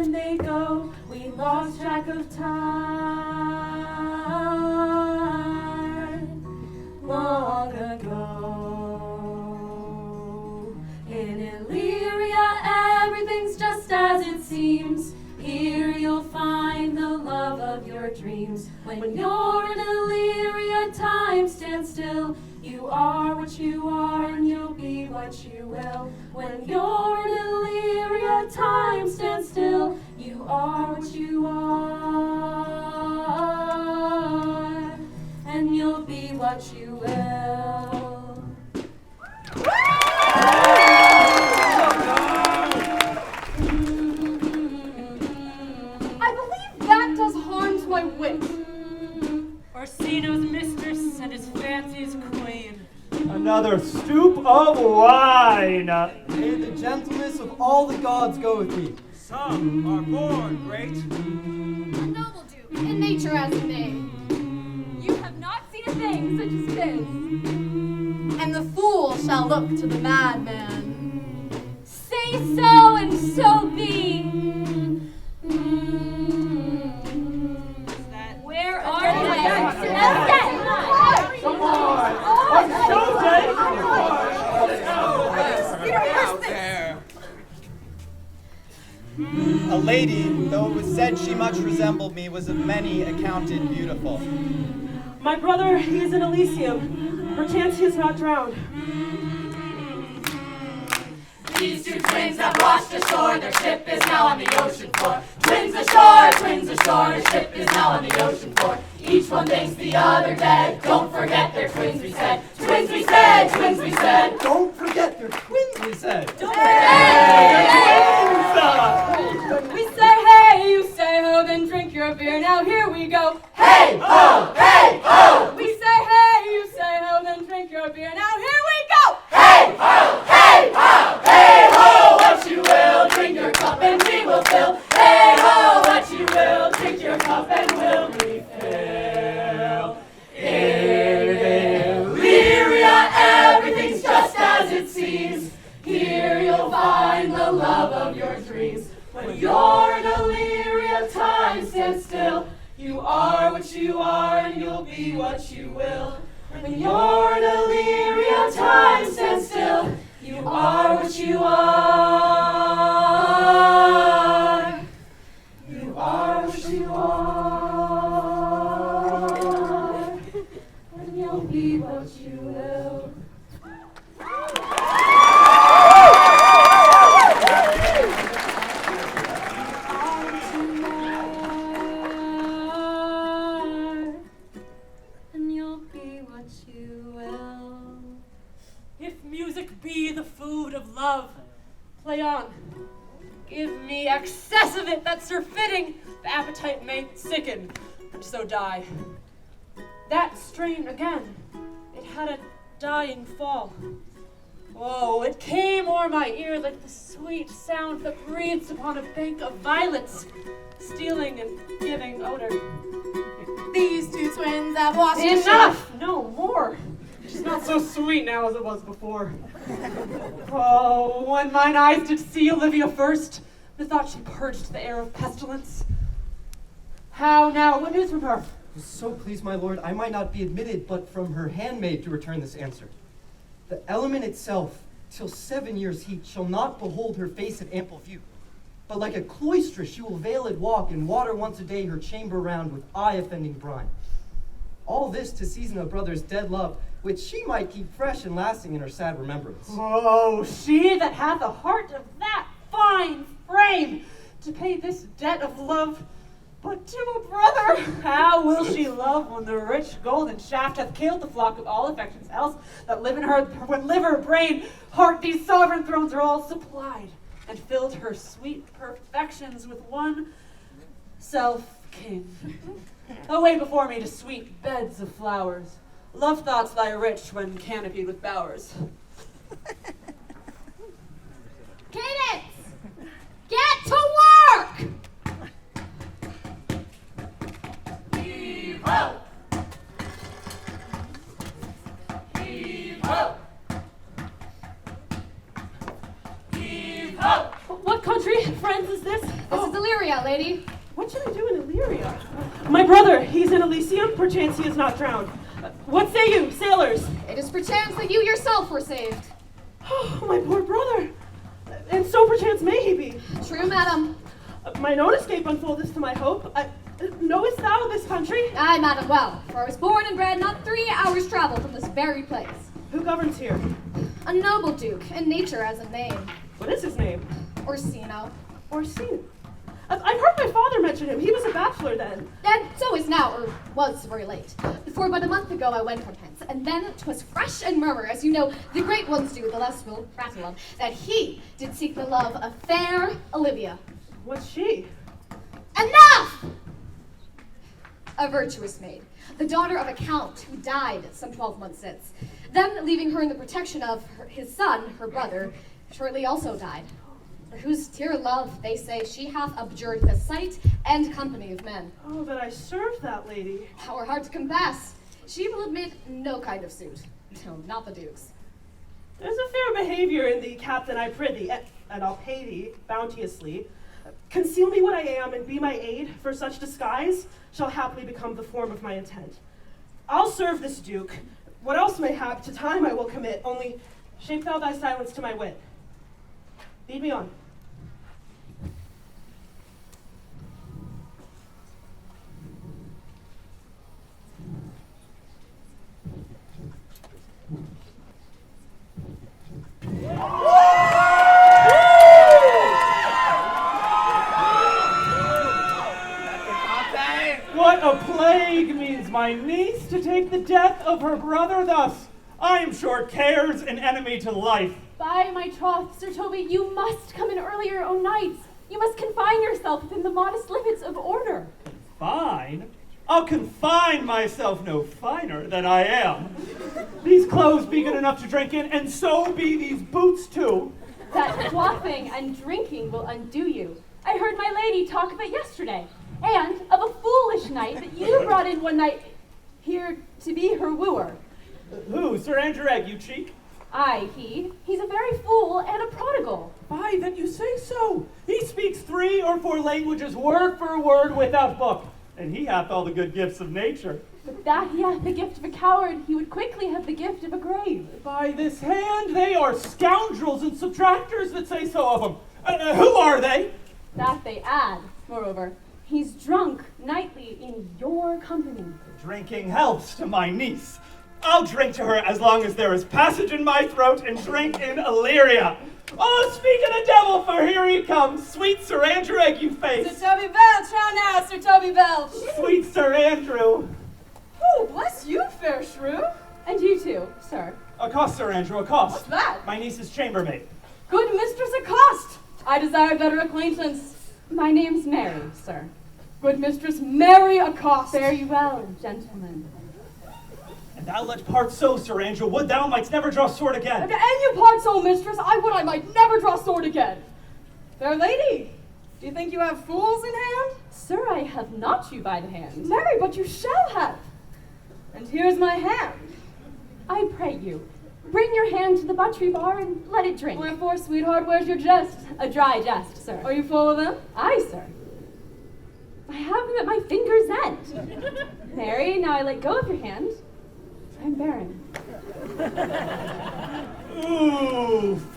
and they go. We lost track of time long ago. In Illyria, everything's just as it seems. Here you'll find the love of your dreams. When you're in Illyria, time stands still. You are what you are and you'll be what you will. When you're in Illyria, time stands still. You are what you are and you'll be what you will. I believe that does harm to my wit. Orsino's mistress and his fancy's queen. Another stoop of wine. May the gentleness of all the gods go with thee. Some are born great. A noble duke, in nature as it may. You have not seen a thing such as this. And the fool shall look to the madman. Say so and so be. Where are they? Come on! What's showtime? Out there. A lady, though it was said she much resembled me, was of many accounted beautiful. My brother, he is in Elysium. Perchance he is not drowned. These two twins have washed ashore, their ship is now on the ocean floor. Twins ashore, their ship is now on the ocean floor. Each one thinks the other dead, don't forget they're twins, we said. Twins, we said, twins, we said. Don't forget your twins, we said. Don't forget twins! We say hey, you say ho, then drink your beer, now here we go. Hey ho, hey ho! We say hey, you say ho, then drink your beer, now here we go. Hey ho, hey ho! Hey ho, what you will, drink your cup and we will fill. Hey ho, what you will, drink your cup and we'll refill. In Illyria, everything's just as it seems. Here you'll find the love of your dreams. When you're in Illyria, time stands still. You are what you are and you'll be what you will. When you're in Illyria, time stands still. You are what you are. You are what you are. And you'll be what you will. And you'll be what you will. If music be the food of love, play on. Give me excess of it that's surfeiting. The appetite may sicken, and so die. That strain again, it had a dying fall. Oh, it came o'er my ear like the sweet sound that breathes upon a bank of violets, stealing and giving odor. These two twins have washed Enough! No more! She's not so sweet now as it was before. Oh, when mine eyes did see Olivia first, methought she purged the air of pestilence. How now? What news from her? So please, my lord, I might not be admitted, but from her handmaid to return this answer. The element itself, till 7 years' heat, shall not behold her face at ample view. But like a cloistress she will veiled walk, and water once a day her chamber round with eye-offending brine. All this to season a brother's dead love, which she might keep fresh and lasting in her sad remembrance. Oh, she that hath a heart of that fine frame, to pay this debt of love, but to a brother. How will she love when the rich golden shaft hath killed the flock of all affections else that live in her, when liver, brain, heart, these sovereign thrones are all supplied, and filled her sweet perfections with one self-king. Away before me to sweet beds of flowers. Love thoughts lie rich when canopied with bowers. Cadence! Get to work! Heave-ho! Heave-ho! Heave-ho! What country, friends, is this? This is Illyria. Illyria, lady. What should I do in Illyria? My brother, he's in Elysium. Perchance he is not drowned. What say you, sailors? It is perchance that you yourself were saved. Oh, my poor brother. And so perchance may he be. True, madam. Mine own escape unfoldeth to my hope. Knowest thou this country? Aye, madam, well, for I was born and bred not 3 hours' travel from this very place. Who governs here? A noble duke, and nature has a name. What is his name? Orsino. Orsino. I've heard my father mention him. He was a bachelor then. And so is now, or was very late. For but a month ago I went from hence, and then 'twas fresh and murmur, as you know, the great ones do, the less will prattle of, that he did seek the love of fair Olivia. What's she? Enough! A virtuous maid, the daughter of a count who died some 12 months since. Then, leaving her in the protection of his son, her brother, shortly also died. For whose dear love, they say, she hath abjured the sight and company of men. Oh, that I served that lady. How are hard to compass. She will admit no kind of suit. No, not the Duke's. There's a fair behavior in thee, Captain, I prithee, and I'll pay thee bounteously. Conceal me what I am, and be my aid, for such disguise shall haply become the form of my intent. I'll serve this Duke. What else may hap, to time I will commit, only shape thou thy silence to my wit. Lead me on. What a plague means my niece to take the death of her brother thus? I am sure care's an enemy to life. By my troth, Sir Toby, you must come in earlier o' nights. You must confine yourself within the modest limits of order. Fine? I'll confine myself no finer than I am. These clothes be good enough to drink in, and so be these boots too. That quaffing and drinking will undo you. I heard my lady talk of it yesterday, and of a foolish knight that you brought in one night here to be her wooer. Who, Sir Andrew Egg, you cheek? Aye, he. He's a very fool and a prodigal. Why, then you say so. He speaks 3 or 4 languages, word for word, without book, and he hath all the good gifts of nature. But that he hath the gift of a coward, he would quickly have the gift of a grave. By this hand, they are scoundrels and subtractors that say so of them. Who are they? That they add, moreover. He's drunk nightly in your company. Drinking helps to my niece. I'll drink to her as long as there is passage in my throat and drink in Illyria. Oh, speak of the devil, for here he comes. Sweet Sir Andrew Egg, you face. Sir Toby Belch, how now, Sir Toby Belch? Sweet Sir Andrew. Oh, bless you, fair shrew. And you too, sir. Accost, Sir Andrew, accost. What's that? My niece's chambermaid. Good mistress, accost. I desire better acquaintance. My name's Mary, sir. Good mistress, Mary accost. Fare you well, gentlemen. And thou let part so, Sir Andrew, would thou mightst never draw sword again. And you part so, mistress, I would I might never draw sword again. Fair lady, do you think you have fools in hand? Sir, I have not you by the hand. Mary, but you shall have. And here's my hand. I pray you, bring your hand to the buttery bar and let it drink. Wherefore, sweetheart, where's your jest? A dry jest, sir. Are you full of them? Aye, sir. I have them at my finger's end. Mary, now I let go of your hand. I'm barren. Oof.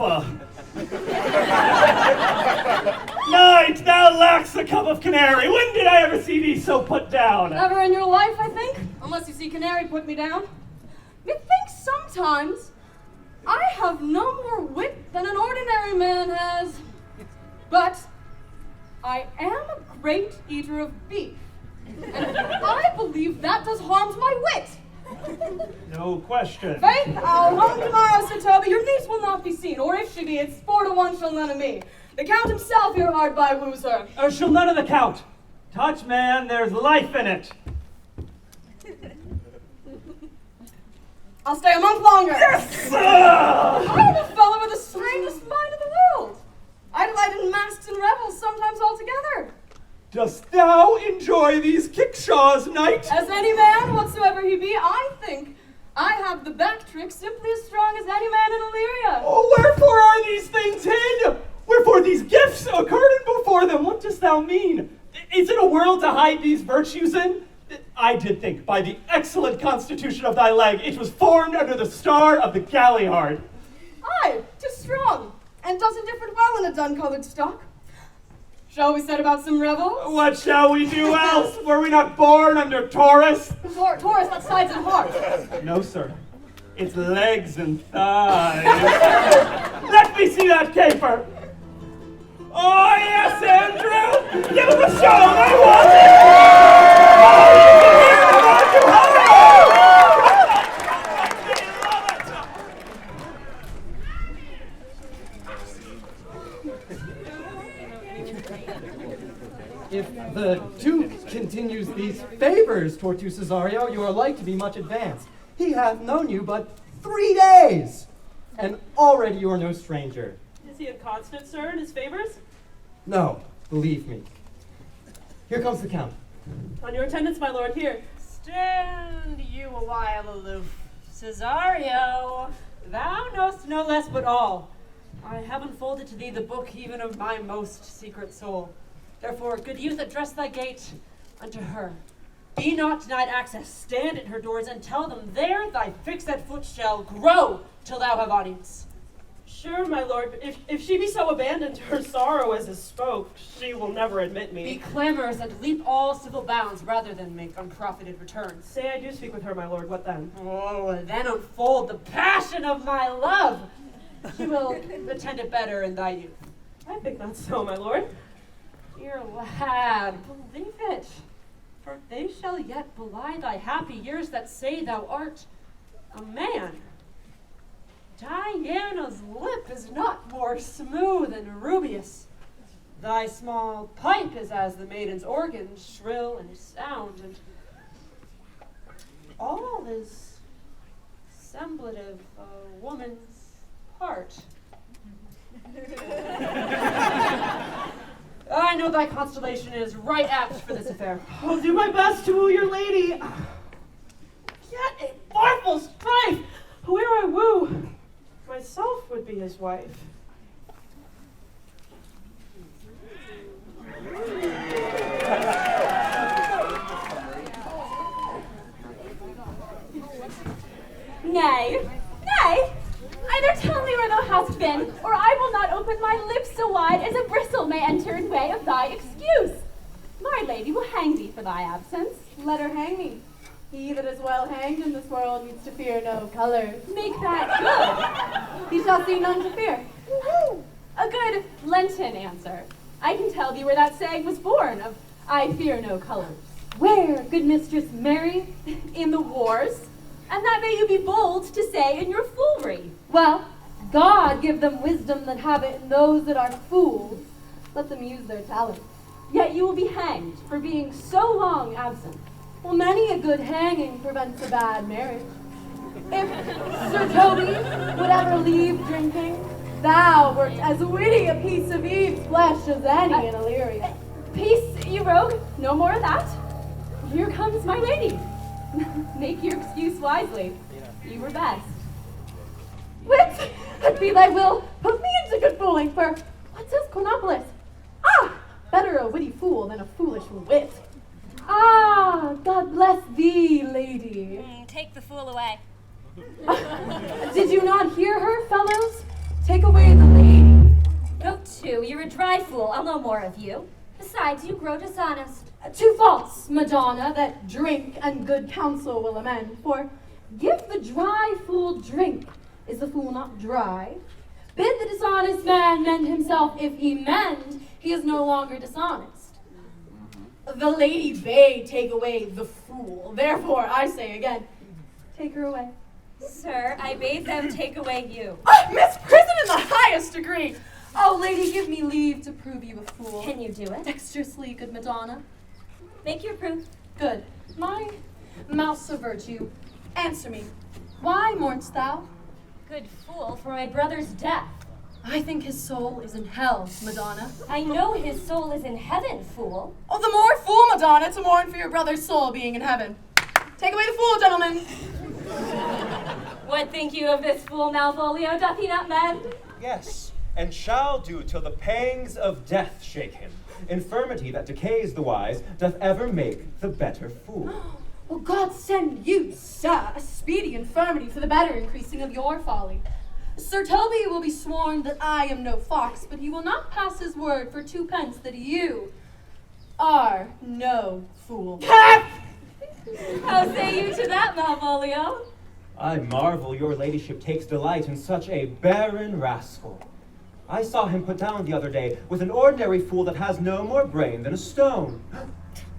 Night, thou lacks a cup of canary. When did I ever see thee so put down? Never in your life, I think, unless you see canary put me down. Methinks sometimes I have no more wit than an ordinary man has. But I am a great eater of beef, and I believe that does harm to my wit. No question. Faith, I'll home tomorrow, Sir Toby. Your niece will not be seen, or if she be, it's 4 to 1 she'll none of me. The Count himself here hard by woos her. She'll none of the Count. Touch, man, there's life in it. I'll stay a month longer. Yes! I am a fellow with the strangest mind in the world. I delight in masks and revels, sometimes all together. Dost thou enjoy these kickshaws, knight? As any man, whatsoever he be, I think I have the back trick simply as strong as any man in Illyria. Oh, wherefore are these things hid? Wherefore these gifts occurred before them. What dost thou mean? Is it a world to hide these virtues in? I did think, by the excellent constitution of thy leg, it was formed under the star of the Galliard. Aye, 'tis strong, and does indifferent well in a dun-colored stock. Shall we set about some revels? What shall we do else? Were we not born under Taurus? Taurus, not sides and heart. No, sir. It's legs and thighs. Let me see that caper. Oh, yes, Andrew! Give him a show! I want it! Oh, you can hear him, don't you? If the Duke continues these favors toward you, Cesario, you are like to be much advanced. He hath known you but 3 days, and already you are no stranger. Is he inconstant, sir, in his favors? No, believe me. Here comes the Count. On your attendance, my lord, here. Stand you a while aloof, Cesario. Thou knowst no less but all. I have unfolded to thee the book even of my most secret soul. Therefore, good youth, address thy gate unto her. Be not denied access. Stand at her doors and tell them there thy fixed foot shall grow till thou have audience. Sure, my lord, but if she be so abandoned to her sorrow as is spoke, she will never admit Be me. clamorous and leap all civil bounds rather than make unprofited returns. Say I do speak with her, my lord, what then? Oh, then unfold the passion of my love. She will attend it better in thy youth. I think not so, my lord. Dear lad, believe it, for they shall yet belie thy happy years that say thou art a man. Diana's lip is not more smooth and rubious. Thy small pipe is as the maiden's organ, shrill and sound, and all is semblative a woman's part. I know thy constellation is right apt for this affair. I'll do my best to woo your lady. Yet a farful strife. Whoe'er I woo, myself would be his wife. Nay, nay, either tell me where thou hast been, or I will not open my lips so wide as a bristle may enter in way of thy excuse. My lady will hang thee for thy absence. Let her hang me. He that is well hanged in this world needs to fear no colors. Make that good. He shall see none to fear. A good Lenten answer. I can tell thee where that saying was born of I fear no colors. Where, good Mistress Mary? In the wars. And that may you be bold to say in your foolery. Well, God give them wisdom that have it in those that are fools. Let them use their talents. Yet you will be hanged for being so long absent. Well, many a good hanging prevents a bad marriage. If Sir Toby would ever leave drinking, thou wert as witty a piece of Eve's flesh as any in Illyria. Peace, you rogue. No more of that. Here comes my lady. Make your excuse wisely. You were best. Wit, and be thy will, put me into good fooling, for what says Cornopolis? Ah, better a witty fool than a foolish wit. Ah, God bless thee, lady. Take the fool away. Did you not hear her, fellows? Take away the lady. Go to, you're a dry fool. I'll know more of you. Besides, you grow dishonest. 2 faults, Madonna, that drink and good counsel will amend. For give the dry fool drink. Is the fool not dry? Bid the dishonest man mend himself. If he mend, he is no longer dishonest. The lady bade take away the fool. Therefore, I say again, take her away. Sir, I bade them take away you. Misprison in the highest degree. Oh, lady, give me leave to prove you a fool. Can you do it? Dexterously, good Madonna. Make your proof. Good. My mouse of virtue, answer me. Why mourn'st thou? Good fool, for my brother's death. I think his soul is in hell, Madonna. I know his soul is in heaven, fool. Oh, the more fool, Madonna, to mourn for your brother's soul being in heaven. Take away the fool, gentlemen. What think you of this fool Malvolio? Doth he not mend? Yes, and shall do till the pangs of death shake him. Infirmity that decays the wise doth ever make the better fool. Well, God send you, sir, a speedy infirmity for the better increasing of your folly. Sir Toby will be sworn that I am no fox, but he will not pass his word for 2 pence that you are no fool. How say you to that, Malvolio? I marvel your ladyship takes delight in such a barren rascal. I saw him put down the other day with an ordinary fool that has no more brain than a stone.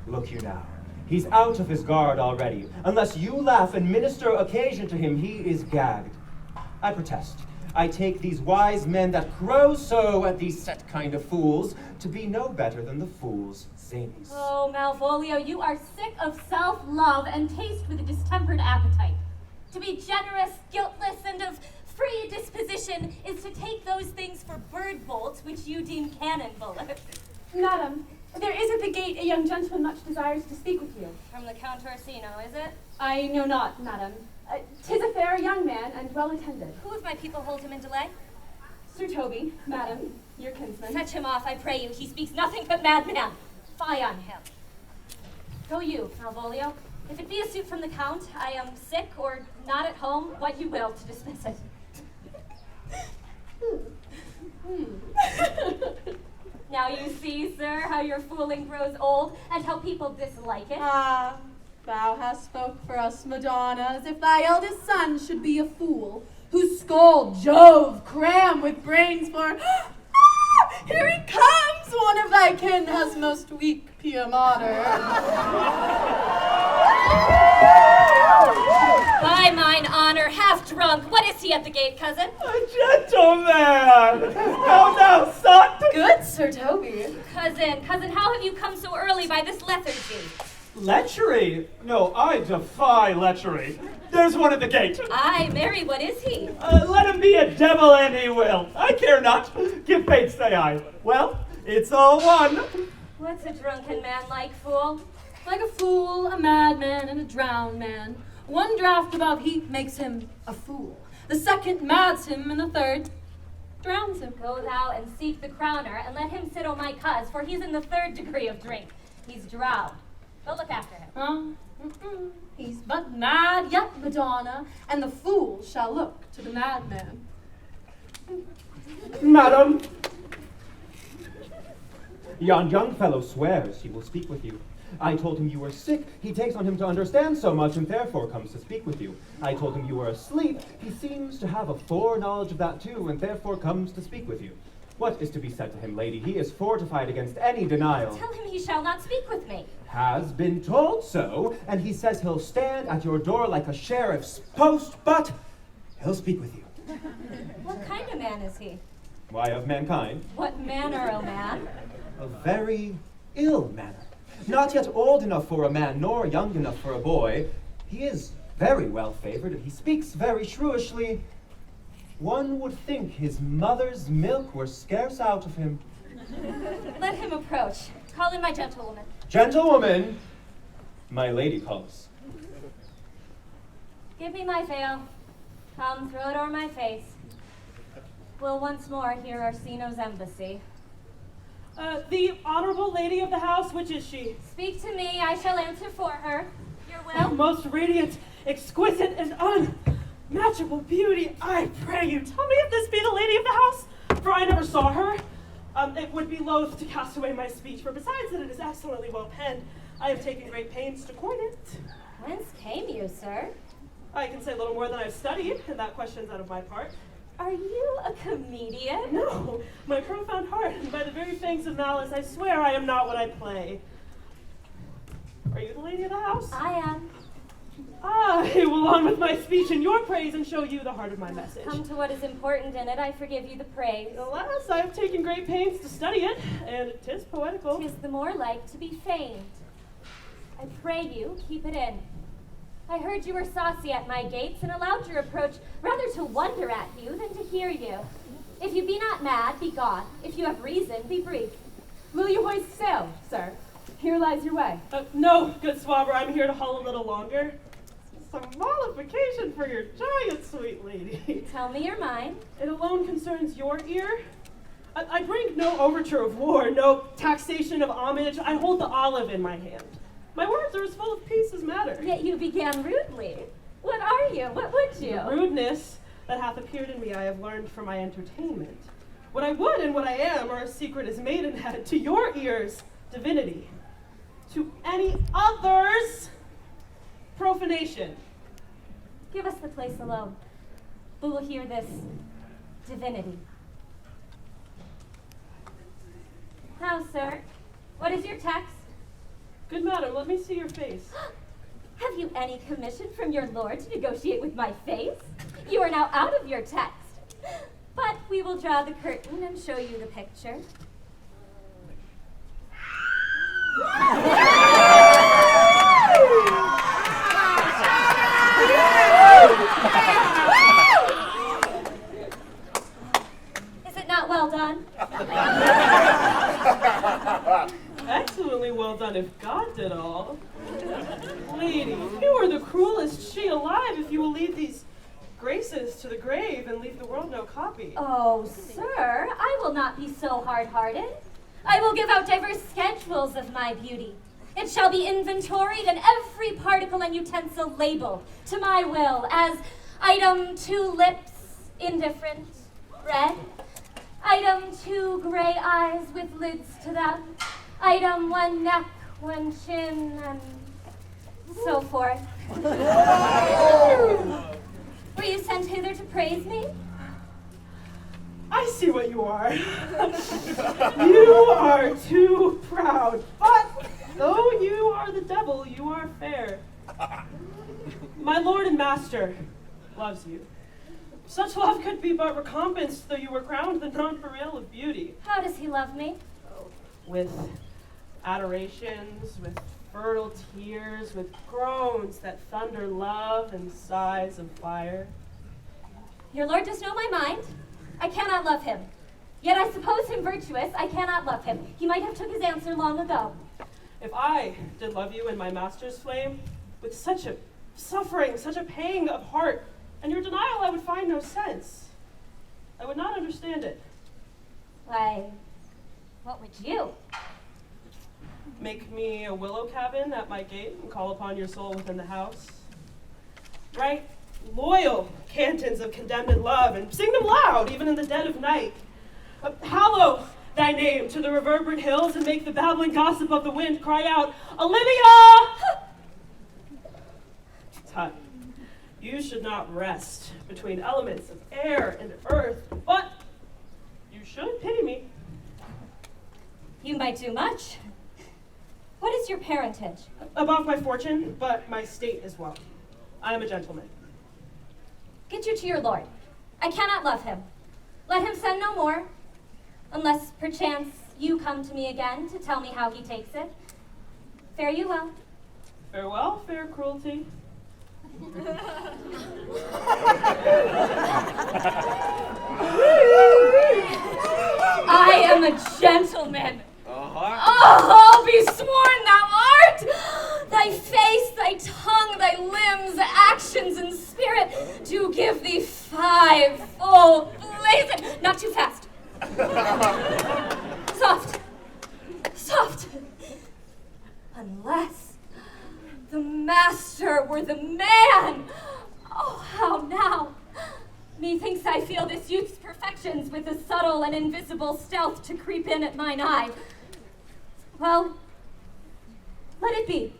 Look you now, he's out of his guard already. Unless you laugh and minister occasion to him, he is gagged. I protest, I take these wise men that crow so at these set kind of fools to be no better than the fools' zanies. Oh, Malvolio, you are sick of self-love and taste with a distempered appetite. To be generous, guiltless, and of free disposition is to take those things for bird bolts which you deem cannon bullets. Madam, there is at the gate a young gentleman much desires to speak with you. From the Count Orsino, is it? I know not, madam. 'Tis a fair young man and well attended. Who of my people hold him in delay? Sir Toby, madam, your kinsman. Fetch him off, I pray you. He speaks nothing but madman. Fie on him. Go you, Malvolio. If it be a suit from the Count, I am sick or not at home, what you will to dismiss it. Now you see, sir, how your fooling grows old and how people dislike it. Ah, thou hast spoke for us, Madonna, as if thy eldest son should be a fool, whose skull Jove cram with brains for... Ah, here he comes! One of thy kin has most weak pia mater. By mine honor, half drunk. What is he at the gate, cousin? A gentleman! Now, son! Good, Sir Toby. Cousin, how have you come so early by this lethargy? Lechery? No, I defy lechery. There's one at the gate. Aye, Mary, what is he? Let him be a devil and he will. I care not. Give faith, say I. Well, it's all one. What's a drunken man like, fool? Like a fool, a madman, and a drowned man. One draught above heat makes him a fool. The second mads him, and the third drowns him. Go thou and seek the crowner, and let him sit on my cuz, for he's in the 3rd degree of drink. He's drowned. Go look after him. He's but mad yet, Madonna, and the fool shall look to the madman. Madam, Yon young fellow swears he will speak with you. I told him you were sick. He takes on him to understand so much and therefore comes to speak with you. I told him you were asleep. He seems to have a foreknowledge of that too and therefore comes to speak with you. What is to be said to him, lady? He is fortified against any denial. Tell him he shall not speak with me. Has been told so, and he says he'll stand at your door like a sheriff's post, but he'll speak with you. What kind of man is he? Why, of mankind, What manner, O man? a very ill manner. Not yet old enough for a man, nor young enough for a boy. He is very well favored, and he speaks very shrewishly. One would think his mother's milk were scarce out of him. Let him approach. Call in my gentlewoman. Gentlewoman, my lady calls. Give me my veil. Come, throw it o'er my face. We'll once more hear Orsino's embassy. The honorable lady of the house, which is she? Speak to me, I shall answer for her. Your Oh, will? most radiant, exquisite, and unmatchable beauty, I pray you, tell me if this be the lady of the house, for I never saw her. It would be loath to cast away my speech, for besides that it is excellently well penned, I have taken great pains to coin it. Whence came you, sir? I can say little more than I've studied, and that question's out of my part. Are you a comedian? No, my profound heart, and by the very fangs of malice, I swear I am not what I play. Are you the lady of the house? I am. I will on with my speech in your praise and show you the heart of my message. Come to what is important in it, I forgive you the praise. Alas, I have taken great pains to study it, and 'tis poetical. 'Tis the more like to be feigned. I pray you, keep it in. I heard you were saucy at my gates, and allowed your approach rather to wonder at you than to hear you. If you be not mad, be gone. If you have reason, be brief. Will you hoist sail, sir? Here lies your way. No, good swabber, I'm here to haul a little longer. Some mollification for your giant, sweet lady. Tell me your mind. It alone concerns your ear. I bring no overture of war, no taxation of homage. I hold the olive in my hand. My words are as full of peace as matter. Yet you began rudely. What are you? What would you? The rudeness that hath appeared in me I have learned from my entertainment. What I would and what I am are as secret as maidenhead. To your ears, divinity. To any others, profanation. Give us the place alone. We will hear this divinity. Now, sir, what is your text? Good madam, let me see your face. Have you any commission from your lord to negotiate with my face? You are now out of your text. But we will draw the curtain and show you the picture. Is it not well done? Excellently well done if God did all. Lady, you are the cruelest she alive if you will lead these graces to the grave and leave the world no copy. Oh, sir, I will not be so hard-hearted. I will give out diverse schedules of my beauty. It shall be inventoried and every particle and utensil labeled to my will as item 2 lips, indifferent, red. Item 2 gray eyes with lids to them. Item 1 neck, 1 chin, and so forth. Were you sent hither to praise me? I see what you are. You are too proud, but though you are the devil, you are fair. My lord and master loves you. Such love could be but recompensed though you were crowned the nonpareil of beauty. How does he love me? With adorations, with fertile tears, with groans that thunder love and sighs of fire. Your lord does know my mind. I cannot love him. Yet I suppose him virtuous. I cannot love him. He might have took his answer long ago. If I did love you in my master's flame, with such a suffering, such a pang of heart, and your denial I would find no sense. I would not understand it. Why, what would you? Make me a willow cabin at my gate and call upon your soul within the house. Write loyal cantons of condemned love and sing them loud, even in the dead of night. Hallow thy name to the reverberant hills and make the babbling gossip of the wind cry out, Olivia! Tut, you should not rest between elements of air and earth, but you should pity me. You might do much. What is your parentage? Above my fortune, but my state is well. I am a gentleman. Get you to your lord. I cannot love him. Let him send no more, unless perchance you come to me again to tell me how he takes it. Fare you well. Farewell, fair cruelty. I am a gentleman. Uh-huh. Oh, I'll be sworn thou art! Thy face, thy tongue, thy limbs, actions, and spirit do give thee 5 full blazing. Not too fast. Soft. Soft. Unless the master were the man. Oh, how now? Methinks I feel this youth's perfections with a subtle and invisible stealth to creep in at mine eye. Well, let it be.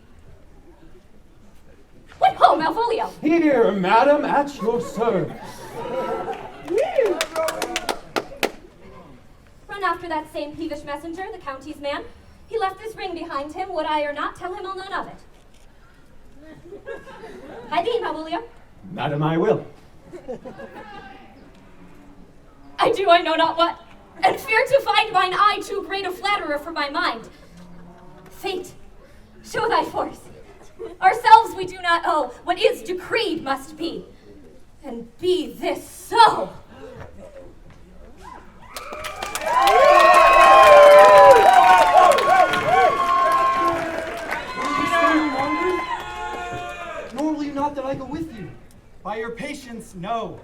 What ho, Malvolio? Here, madam, at your service. Run after that same peevish messenger, the county's man. He left this ring behind him. Would I or not, tell him I'll none of it. Hide thee, Malvolio. Madam, I will. I do I know not what, and fear to find mine eye too great a flatterer for my mind. Fate, show thy force. Ourselves we do not owe. What is decreed must be. And be this so. Nor will you not that I go with you. By your patience, no.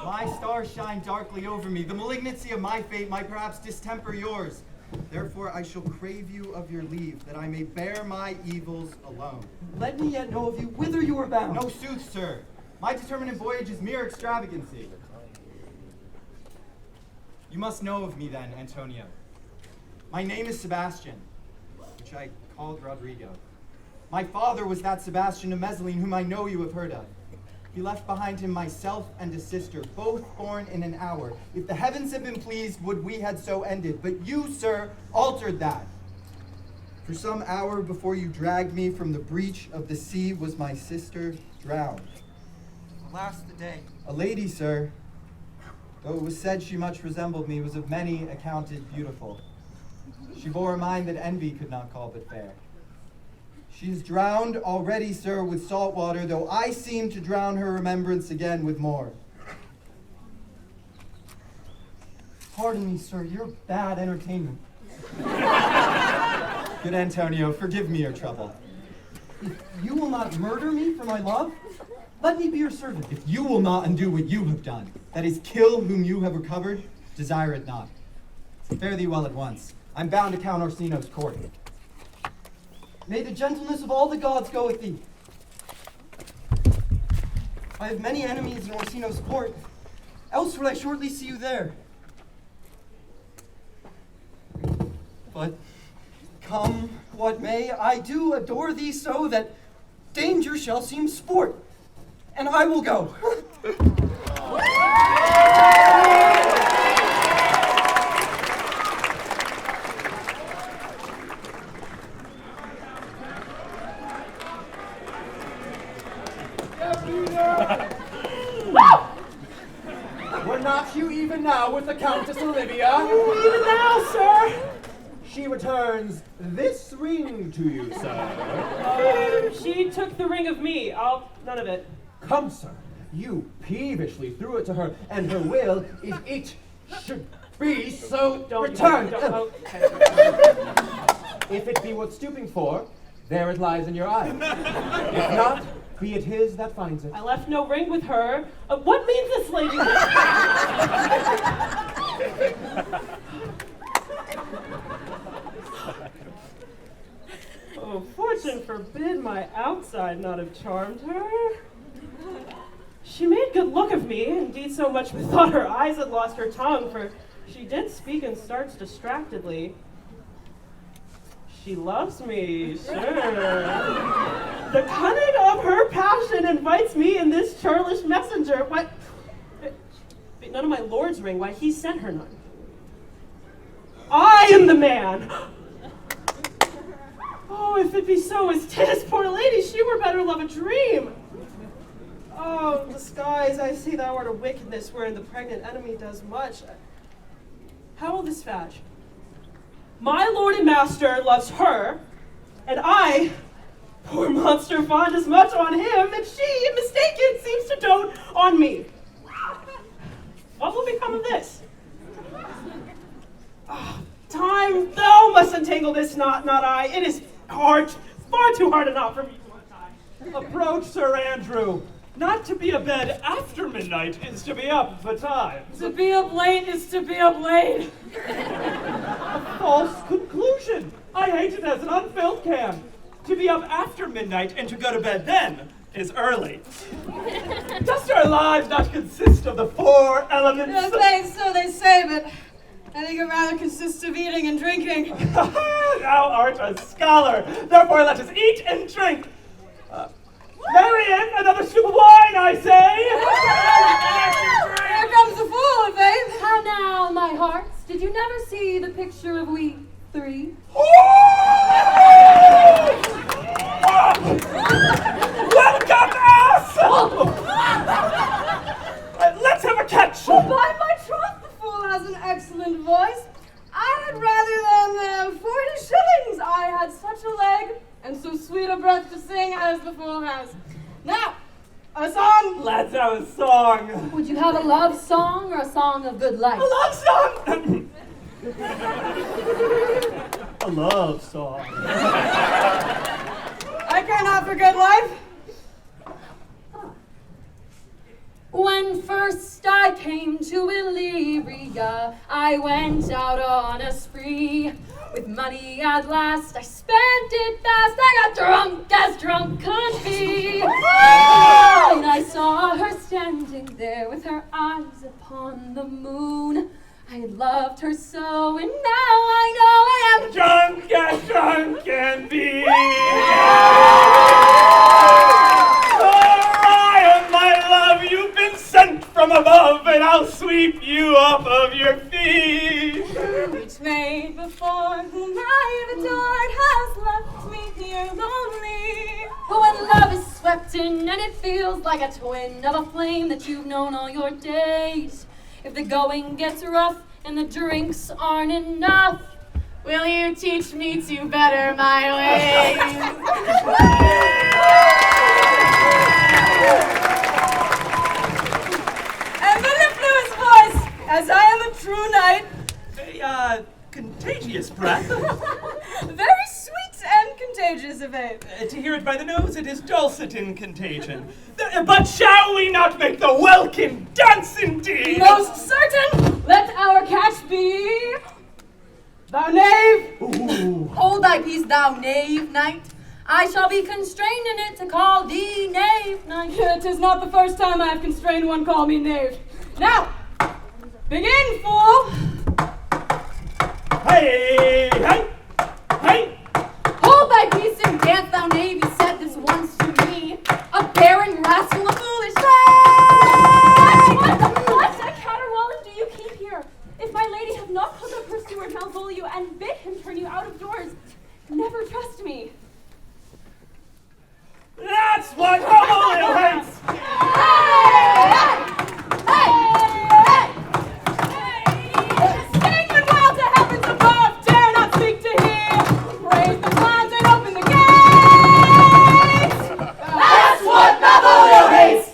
My stars shine darkly over me. The malignancy of my fate might perhaps distemper yours. Therefore I shall crave you of your leave, that I may bear my evils alone. Let me yet know of you whither you are bound. No sooth, sir. My determinate voyage is mere extravagancy. You must know of me then, Antonio. My name is Sebastian, which I called Rodrigo. My father was that Sebastian of Messalene whom I know you have heard of. He left behind him myself and a sister, both born in an hour. If the heavens had been pleased, would we had so ended. But you, sir, altered that. For some hour before you dragged me from the breach of the sea was my sister drowned. Alas, the day. A lady, sir, though it was said she much resembled me, was of many accounted beautiful. She bore a mind that envy could not call but fair. She is drowned already, sir, with salt water, though I seem to drown her remembrance again with more. Pardon me, sir, you're bad entertainment. Good Antonio, forgive me your trouble. If you will not murder me for my love, let me be your servant. If you will not undo what you have done, that is, kill whom you have recovered, desire it not. Fare thee well at once. I'm bound to Count Orsino's court. May the gentleness of all the gods go with thee. I have many enemies in Orsino's court, else would I shortly see you there. But come what may, I do adore thee so that danger shall seem sport, and I will go. Were not you even now with the Countess Olivia? Even now, sir. She returns this ring to you, sir. She took the ring of me. None of it. Come, sir. You peevishly threw it to her, and her will is it should be so returned. Okay. If it be worth stooping for, there it lies in your eye. If not, be it his that finds it. I left no ring with her. What means this, lady? Oh, fortune forbid my outside not have charmed her. She made good look of me, indeed so much methought her eyes had lost her tongue, for she did speak and starts distractedly. She loves me, sure. The cunning of her passion invites me in this churlish messenger. What? None of my lord's ring. Why, he sent her none. I am the man. Oh, if it be so as 'tis, poor lady, she were better love a dream. Oh, disguise, I see thou art a wickedness wherein the pregnant enemy does much. How will this fadge? My lord and master loves her, and I, poor monster, fond as much on him, and she, mistaken, seems to dote on me. What will become of this? Oh, time, thou must untangle this knot, not I. It is hard, far too hard a knot for me to untie. Approach, Sir Andrew. Not to be abed after midnight is to be up betimes. To be up late is to be up late. A false conclusion. I hate it as an unfilled can. To be up after midnight and to go to bed then is early. Does our lives not consist of the four elements? No, thanks, so they say, but I think it rather consists of eating and drinking. Thou art a scholar. Therefore let us eat and drink. Marian, another scoop of wine, I say! Here comes the fool, of faith. How now, my hearts? Did you never see the picture of we three? Welcome, ass! Let's have a catch! Oh, by my troth, the fool has an excellent voice. I had rather than 40 shillings. I had such a leg and so sweet a breath to sing as the fool has. Now, a song. Let's have a song. Would you have a love song or a song of good life? A love song! A love song. I care not for good life. When first I came to Illyria, I went out on a spree. With money at last, I spent it fast. I got drunk as drunk could be. And I saw her standing there with her eyes upon the moon. I loved her so, and now I know I am drunk as drunk can be. Orion, my love, you've been sent from above, and I'll sweep you off of your feet. Each maid before whom I've adored has left me here lonely. But when love is swept in and it feels like a twin of a flame that you've known all your days, if the going gets rough and the drinks aren't enough, will you teach me to better my ways? And mellifluous voice, as I am a true knight. A, contagious breath. Very sweet and contagious of it. To hear it by the nose, it is dulcet in contagion. But shall we not make the welkin dance indeed? Most certain, let our catch be. Thou knave! Ooh. Hold thy peace, thou knave knight. I shall be constrained in it to call thee knave knight. It is not the first time I have constrained one call me knave. Now, begin, fool! Hey, hey, hey! Hold thy peace and dance, thou knave, you said this once to me. A barren rascal, a foolish What a caterwauling do you keep here? If my lady have not put up her steward Malvolio and bid him turn you out of doors, never trust me. That's what Malvolio hates! Sing and wild to heavens above, dare not speak to hear. Raise the blinds and open the gates. That's what Malvolio hates.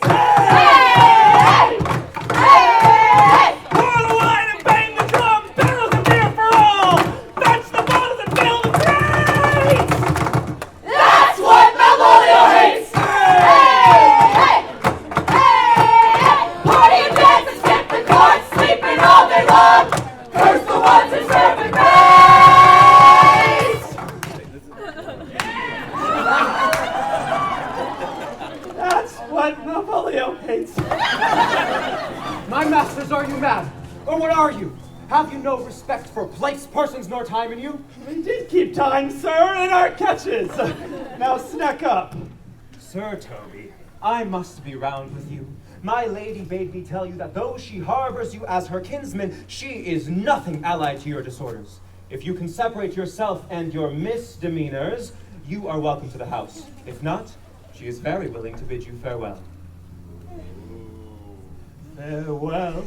Pour the wine and bang the drum, barrels of beer for all! Fetch the bottles and fill the crates! That's what Malvolio hates. Party and dance and skip the court, sleeping all day long. Curse the ones who serve the grace. That's what Malvolio hates. My masters, are you mad? Or what are you? Have you no respect for place, persons, nor time in you? We did keep time, sir, in our catches. Now snack up. Sir Toby, I must be round with you. My lady bade me tell you that though she harbors you as her kinsman, she is nothing allied to your disorders. If you can separate yourself and your misdemeanors, you are welcome to the house. If not, she is very willing to bid you farewell. Farewell,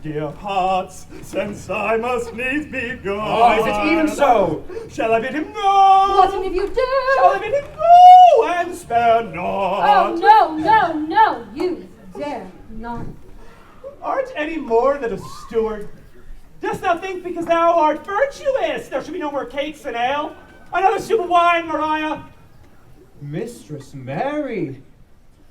dear hearts, since I must needs be gone. Oh, is it even so? Shall I bid him go? What if you do? Shall I bid him go and spare not? Oh, no, no, no, you dare not. Art any more than a steward? Dost thou think because thou art virtuous, there should be no more cakes and ale? Another soup of wine, Maria? Mistress Mary,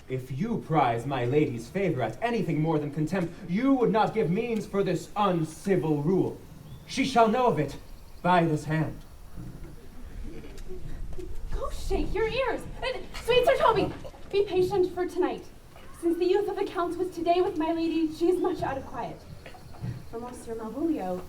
if you prize my lady's favor at anything more than contempt, you would not give means for this uncivil rule. She shall know of it by this hand. Go shake your ears. Sweet Sir Toby, be patient for tonight. Since the youth of the Count was today with my lady, she is much out of quiet. For Monsieur Malvolio,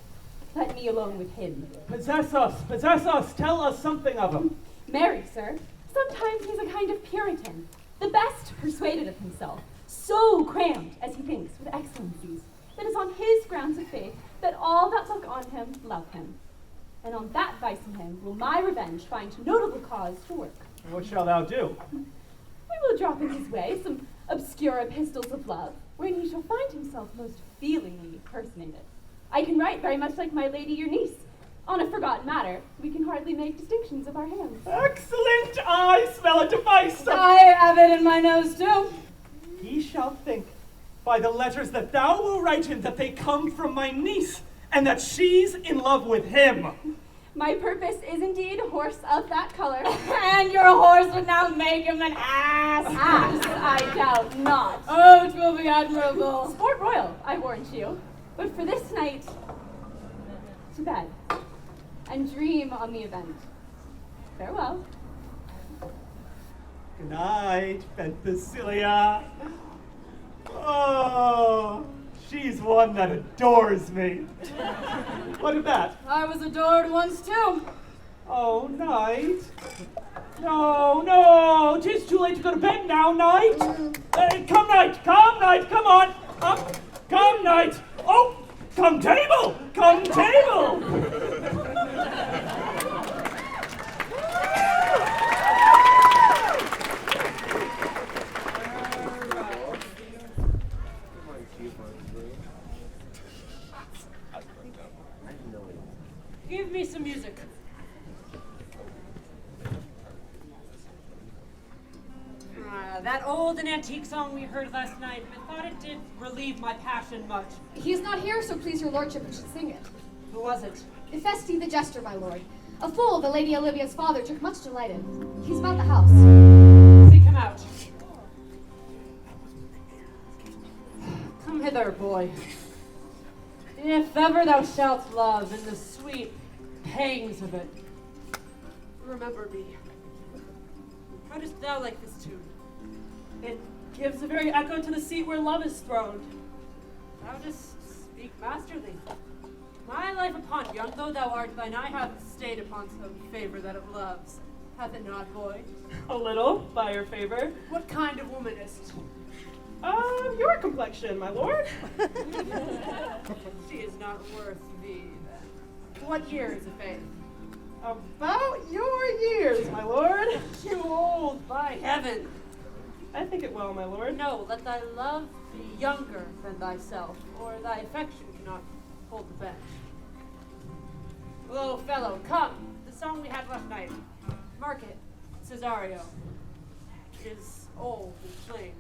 let me alone with him. Possess us, tell us something of him. Marry, sir, sometimes he's a kind of Puritan, the best persuaded of himself, so crammed, as he thinks, with excellencies, that is on his grounds of faith that all that look on him love him. And on that vice in him will my revenge find notable cause to work. What shall thou do? I will drop in his way some obscure epistles of love, wherein he shall find himself most feelingly personated. I can write very much like my lady your niece. On a forgotten matter, we can hardly make distinctions of our hands. Excellent! I smell a device. I have it in my nose too. He shall think by the letters that thou will write him that they come from my niece, and that she's in love with him. My purpose is indeed horse of that color. And your horse would now make him an ass. Ass, I doubt not. Oh, 'twill be admirable. Sport royal, I warrant you. But for this night, to bed, and dream on the event. Farewell. Good night, Penthesilea. Oh, she's one that adores me. What of that? I was adored once too. Oh, Night. No, 'tis too late to go to bed now, Night. Come, Night, come on. Up, come, Night. Oh, come table. Give me some music. That old and antique song we heard last night, I thought it did relieve my passion much. He is not here, so please your lordship, you should sing it. Who was it? Festi the jester, my lord. A fool the Lady Olivia's father took much delight in. He's about the house. Seek him out. Come hither, boy. If ever thou shalt love in the sweet pangs of it, remember me. How dost thou like this tune? It gives a very echo to the seat where love is throned. Thou dost speak masterly. My life upon young though thou art, thine eye hath stayed upon some favor that it loves. Hath it not, boy? A little, by your favor. What kind of woman is't? Your complexion, my lord. She is not worth thee, then. What year is a faith? About your years, my lord. Too old, by heaven. I think it well, my lord. No, let thy love be younger than thyself, or thy affection cannot hold the bench. Hello, fellow, come. The song we had last night. Mark it, Cesario. It is old and plain.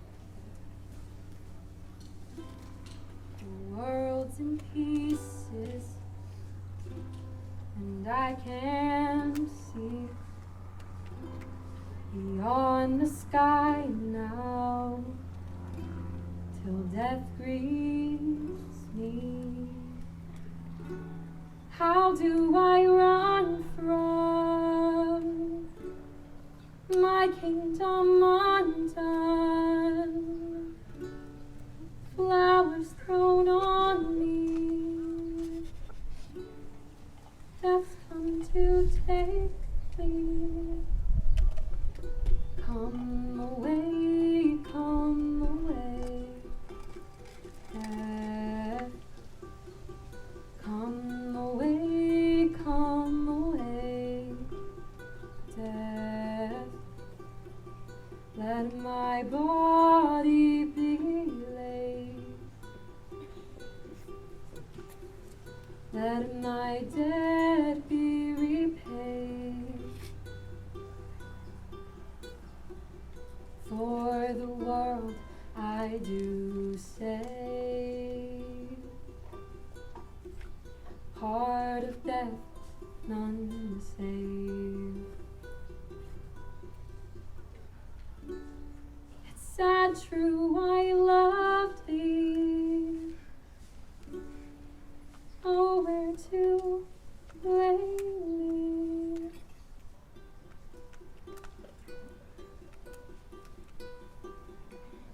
The world's in pieces, and I can't see beyond the sky now till death grieves me. How do I run from my kingdom undone? Flowers thrown on me, death come to take me. Come away, death. Come away, death. Let my body be laid. Let my debt be repaid. For the world I do say, heart of death, none save. It's sad, true, I loved thee. Oh, where to lay me?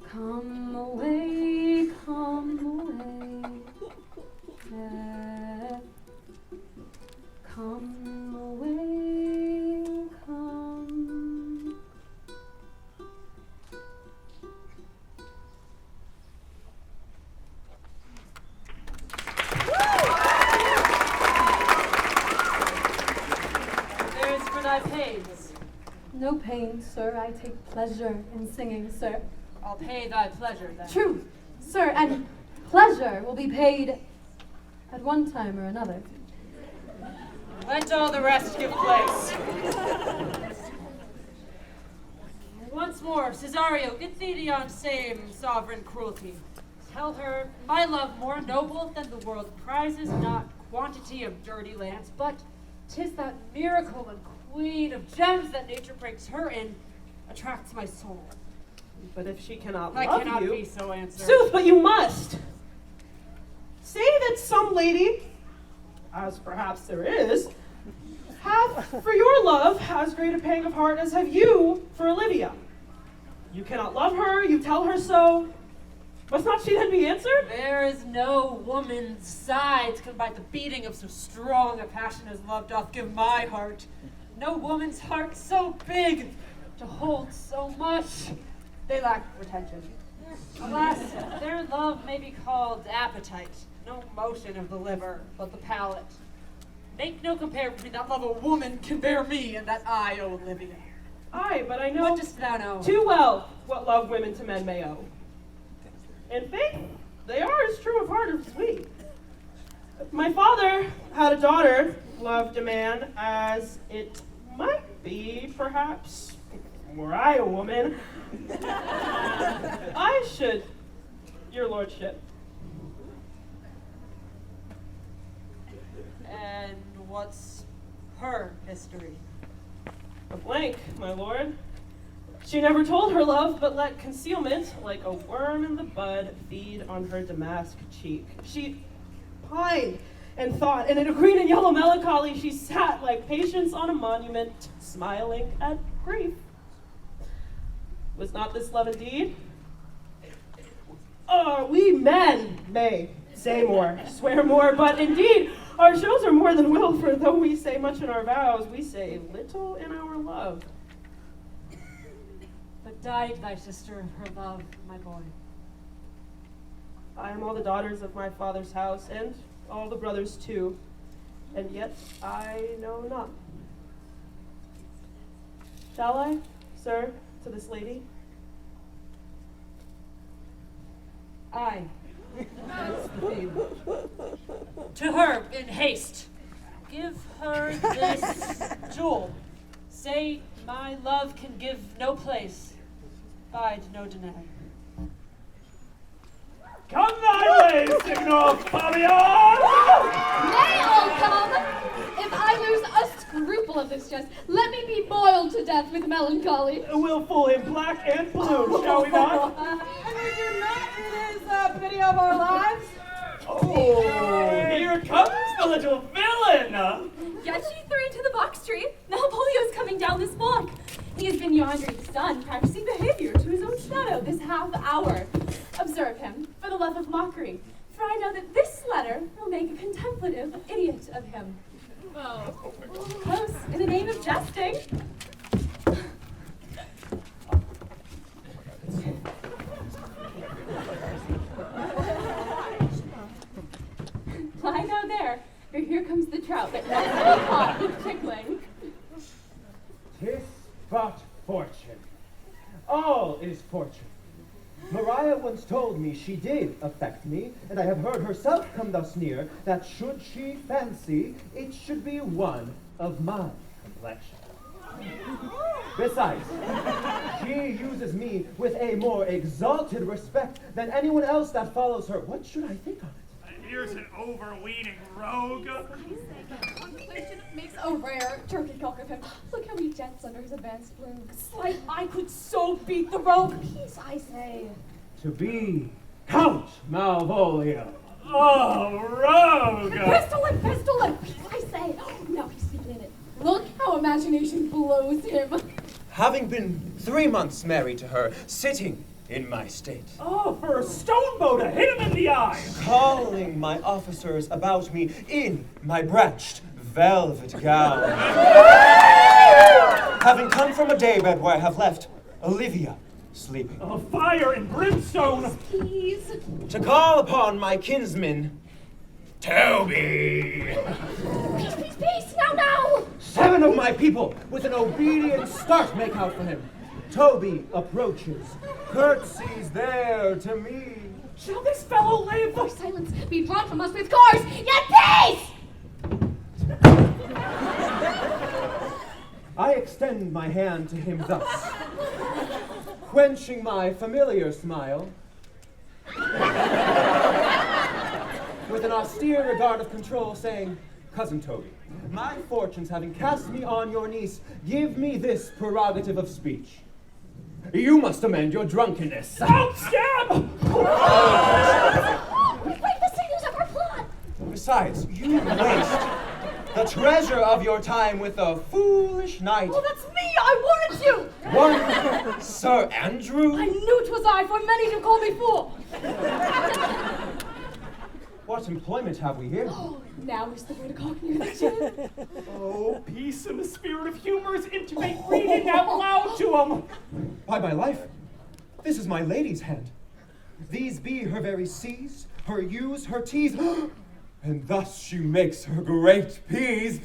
Come away, death. Come away, come. There's for thy pains. No pain, sir. I take pleasure in singing, sir. I'll pay thy pleasure then. Truth, sir, and pleasure will be paid at one time or another. Let all the rest give place. Once more, Cesario, get thee on same sovereign cruelty. Tell her my love more noble than the world prizes not quantity of dirty lands, but 'tis that miracle and weed of gems that nature breaks her in attracts my soul. But if she cannot I love cannot you, be so answered. sooth, but you must. Say that some lady, as perhaps there is, hath for your love as great a pang of heart as have you for Olivia. You cannot love her, you tell her so. Must not she then be answered? There is no woman's sides can bite the beating of so strong a passion as love doth give my heart. No woman's heart so big to hold so much. They lack retention. Alas, their love may be called appetite. No motion of the liver, but the palate. Make no compare between that love a woman can bear me and that I owe Olivia. Aye, but I know What dost thou know? too well what love women to men may owe. In faith, they are as true of heart as we. My father had a daughter, loved a man as it might be, perhaps, were I a woman. I should, your lordship. And what's her history? A blank, my lord. She never told her love, but let concealment, like a worm in the bud, feed on her damask cheek. She pined and thought, and in a green and yellow melancholy she sat like patience on a monument, smiling at grief. Was not this love indeed? We men may say more, swear more, but indeed our shows are more than will, for though we say much in our vows, we say little in our love. But died thy sister of her love, my boy. I am all the daughters of my father's house, and all the brothers too, and yet I know not. Shall I, sir, to this lady? Aye. That's the theme. To her, in haste. Give her this jewel. Say my love can give no place. Bide no deny. Come thy way, Signor Fabian! May all come! If I lose a scruple of this jest, let me be boiled to death with melancholy. We'll fool him black and blue, shall we not? And we do not it is the pity of our lives. Oh, here comes the little villain! Get ye three to the box tree. Malvolio's coming down this block. He has been yonder in the sun, practicing behavior to his own shadow this half hour. Observe him, for the love of mockery, for I know that this letter will make a contemplative idiot of him. Oh, close, in the name of jesting. Lie now there, for here comes the trout that must be caught with tickling. 'Tis but fortune. All is fortune. Maria once told me she did affect me, and I have heard herself come thus near, that should she fancy, it should be one of my complexion. Besides, she uses me with a more exalted respect than anyone else that follows her. What should I think of it? Here's an overweening rogue. Contemplation makes a rare turkey cock of him. Look how he jets under his advanced plumes. Like I could so beat the rogue. Peace, I say. To be Count Malvolio. Oh, rogue! Pistol, peace, I say. Now he's speaking in it. Look how imagination blows him. Having been 3 months married to her, sitting in my state, Oh, for a stone bow to hit him in the eye! calling my officers about me in my branched velvet gown. Having come from a daybed where I have left Olivia sleeping, A fire and brimstone! Please. to call upon my kinsman, Toby. Peace, now. 7 of my people with an obedient start make out for him. Toby approaches, curtsies there to me. Shall this fellow live? For silence be drawn from us with cars, yet peace! I extend my hand to him thus, quenching my familiar smile, with an austere regard of control, saying, Cousin Toby, my fortunes having cast me on your niece, give me this prerogative of speech. You must amend your drunkenness. Don't stab! Wait, the signals of our plot! Besides, you waste the treasure of your time with a foolish knight. Oh, that's me! I warned you! One Sir Andrew? I knew 'twas I, for many do call me fool. What employment have we here? Oh, now is the way to cock near the chin. Oh, peace and the spirit of humor's intimate reading out loud to 'em. By my life, this is my lady's hand. These be her very C's, her U's, her T's, and thus she makes her great P's.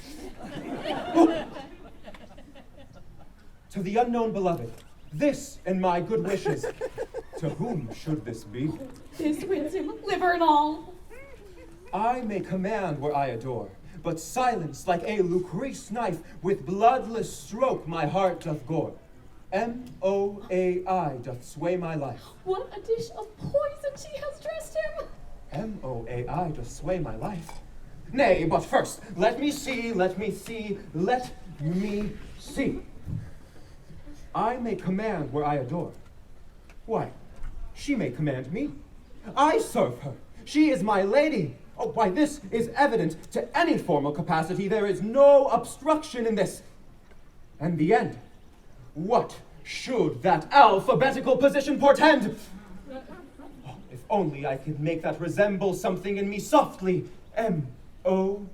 To the unknown beloved, this and my good wishes. To whom should this be? This wins him, liver and all. I may command where I adore, but silence like a Lucrece knife with bloodless stroke my heart doth gore. M-O-A-I doth sway my life. What a dish of poison she has dressed him. M-O-A-I doth sway my life. Nay, but first, let me see. I may command where I adore. Why, she may command me. I serve her. She is my lady. Oh, why, this is evident to any formal capacity. There is no obstruction in this. And the end. What should that alphabetical position portend? Oh, if only I could make that resemble something in me softly. M-O-A-I.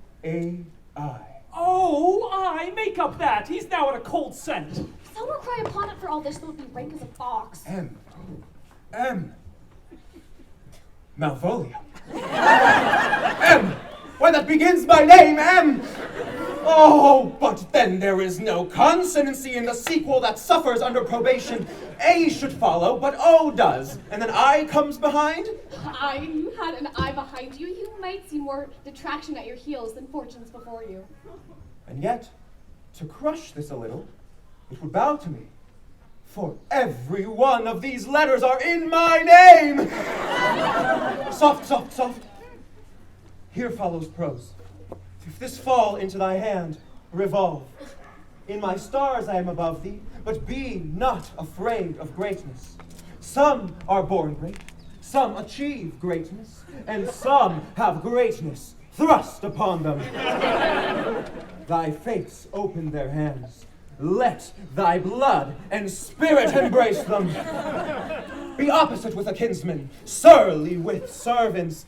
Oh, I make up that. He's now at a cold scent. Some will cry upon it for all this, though it be rank as a fox. M. Malvolio. M. Why, that begins my name, M. Oh, but then there is no consonancy in the sequel that suffers under probation. A should follow, but O does, and then I comes behind? You had an eye behind you. You might see more detraction at your heels than fortunes before you. And yet, to crush this a little, it would bow to me. For every one of these letters are in my name! Soft. Here follows prose. If this fall into thy hand, revolve. In my stars I am above thee, but be not afraid of greatness. Some are born great, some achieve greatness, and some have greatness thrust upon them. Thy fates open their hands. Let thy blood and spirit embrace them. Be opposite with a kinsman, surly with servants.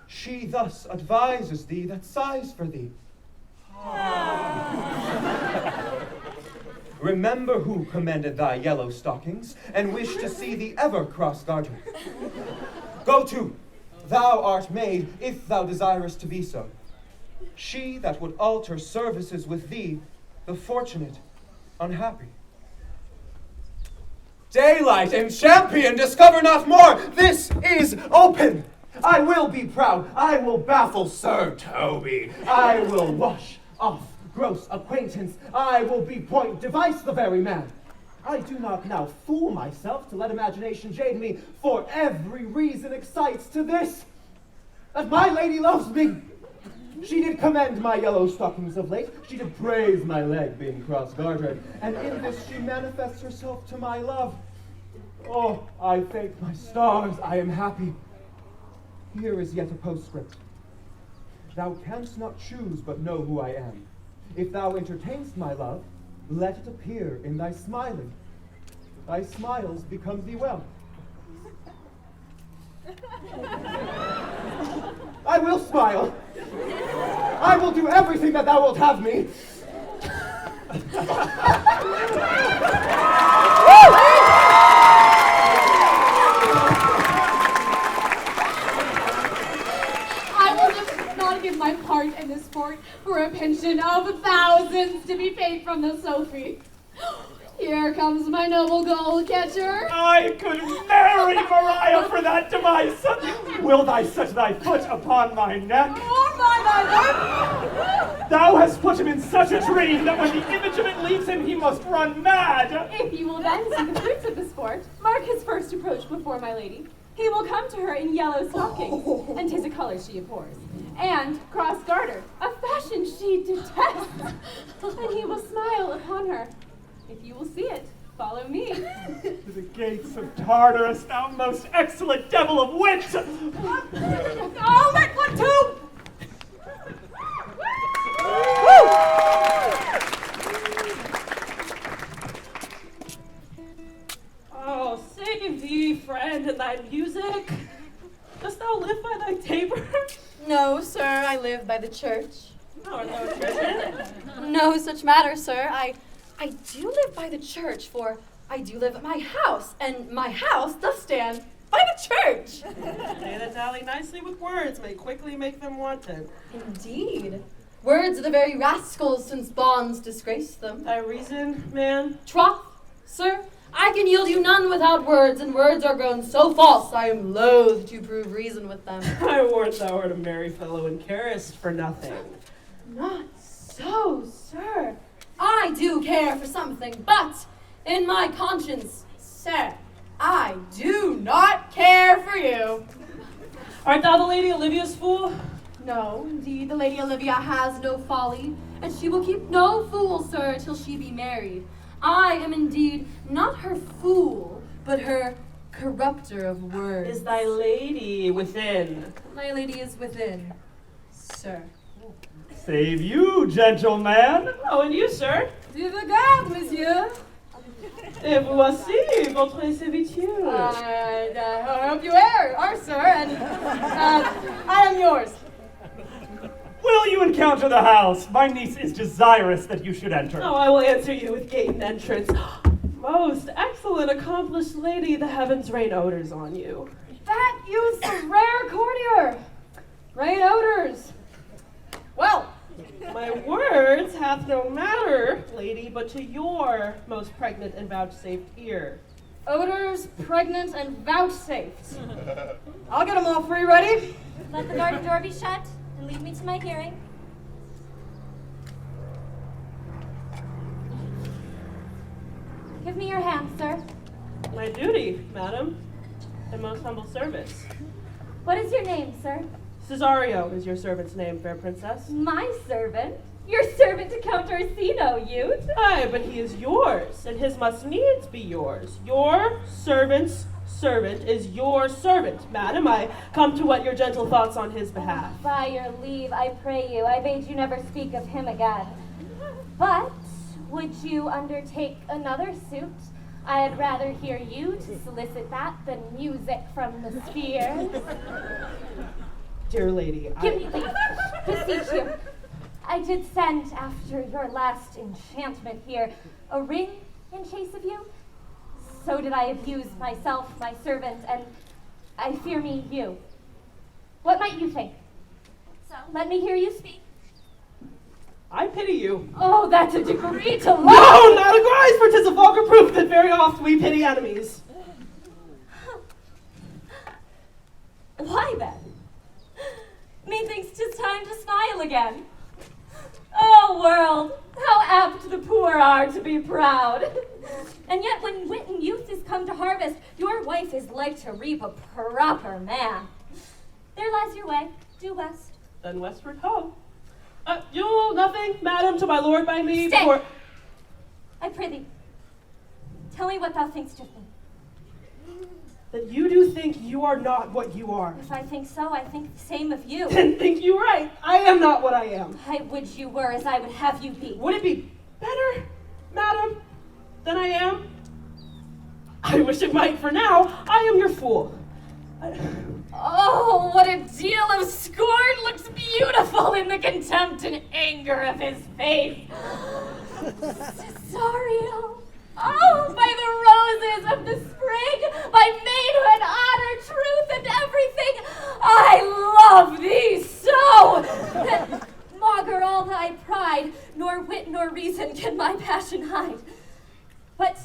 She thus advises thee that sighs for thee. Remember who commended thy yellow stockings, and wished to see thee ever cross-gartered. Go to, thou art made, if thou desirest to be so. She that would alter services with thee, the fortunate, unhappy. Daylight and champion, discover not more. This is open. I will be proud. I will baffle Sir Toby. I will wash off gross acquaintance. I will be point device the very man. I do not now fool myself to let imagination jade me, for every reason excites to this, that my lady loves me. She did commend my yellow stockings of late. She did praise my leg being cross-gartered. And in this she manifests herself to my love. Oh, I thank my stars, I am happy. Here is yet a postscript. Thou canst not choose but know who I am. If thou entertainst my love, let it appear in thy smiling. Thy smiles become thee well. I will smile. I will do everything that thou wilt have me. I will just not give my part in this sport for a pension of thousands to be paid from the Sophie. Here comes my noble goal catcher. I could marry Maria for that device. Will thy set thy foot upon my neck? Or by thy leg. Thou hast put him in such a dream that when the image of it leaves him, he must run mad. If you will then see the fruits of the sport, mark his first approach before my lady. He will come to her in yellow stockings, and 'tis a color she abhors, and cross-garter, a fashion she detests. And he will smile upon her. If you will see it, follow me. To the gates of Tartarus, thou most excellent devil of wit! Oh, let one too! Oh, save thee, friend, and thy music. Dost thou live by thy tabor? No, sir, I live by the church. No, no, church. No such matter, sir. I do live by the church, for I do live at my house, and my house does stand by the church. They that dally nicely with words may quickly make them wanton. Indeed. Words are the very rascals since bonds disgrace them. Thy reason, man? Troth, sir, I can yield you none without words, and words are grown so false I am loath to prove reason with them. I warrant thou art a merry fellow and carest for nothing. Not so, sir. I do care for something, but in my conscience, sir, I do not care for you. Art thou the Lady Olivia's fool? No, indeed, the Lady Olivia has no folly, and she will keep no fool, sir, till she be married. I am indeed not her fool, but her corrupter of words. Is thy lady within? My lady is within, sir. Save you, gentleman! Oh, and you, sir? Tu regardes, monsieur? Et voici votre serviteur. I hope you are, sir, and I am yours. Will you encounter the house? My niece is desirous that you should enter. Oh, I will answer you with gate and entrance. Most excellent, accomplished lady, the heavens rain odors on you. That youth's a rare courtier. Rain odors. Well, My words hath no matter, lady, but to your most pregnant and vouchsafed ear. odors, pregnant, and vouchsafed. I'll get them all free ready. Let the garden door be shut and leave me to my hearing. Give me your hand, sir. My duty, madam, and most humble service. What is your name, sir? Cesario is your servant's name, fair princess. My servant? Your servant to Count Orsino, youth? Aye, but he is yours, and his must needs be yours. Your servant's servant is your servant, madam. I come to what your gentle thoughts on his behalf. By your leave, I pray you, I bade you never speak of him again. But would you undertake another suit? I had rather hear you to solicit that than music from the spheres. Dear lady, Give me leave, beseech you. I did send, after your last enchantment here, a ring in chase of you. So did I abuse myself, my servant, and I fear me you. What might you think? So, let me hear you speak. I pity you. Oh, that's a degree to love. No, not a rise, for 'tis a vulgar proof that very oft we pity enemies. Why then? Methinks 'tis time to smile again. Oh, world, how apt the poor are to be proud. And yet when wit and youth is come to harvest, your wife is like to reap a proper man. There lies your way, due west. Then westward ho. You nothing, madam, to my lord by me. Stay. For I prithee, tell me what thou thinkst of me. that you do think you are not what you are. If I think so, I think the same of you. Then think you right. I am not what I am. I would you were as I would have you be. Would it be better, madam, than I am? I wish it might, for now I am your fool. Oh, what a deal of scorn looks beautiful in the contempt and anger of his face. Cesario, oh, by the roses of the spring, by maidhood, honor, truth, and everything, I love thee so that maugre all thy pride, nor wit nor reason can my passion hide. But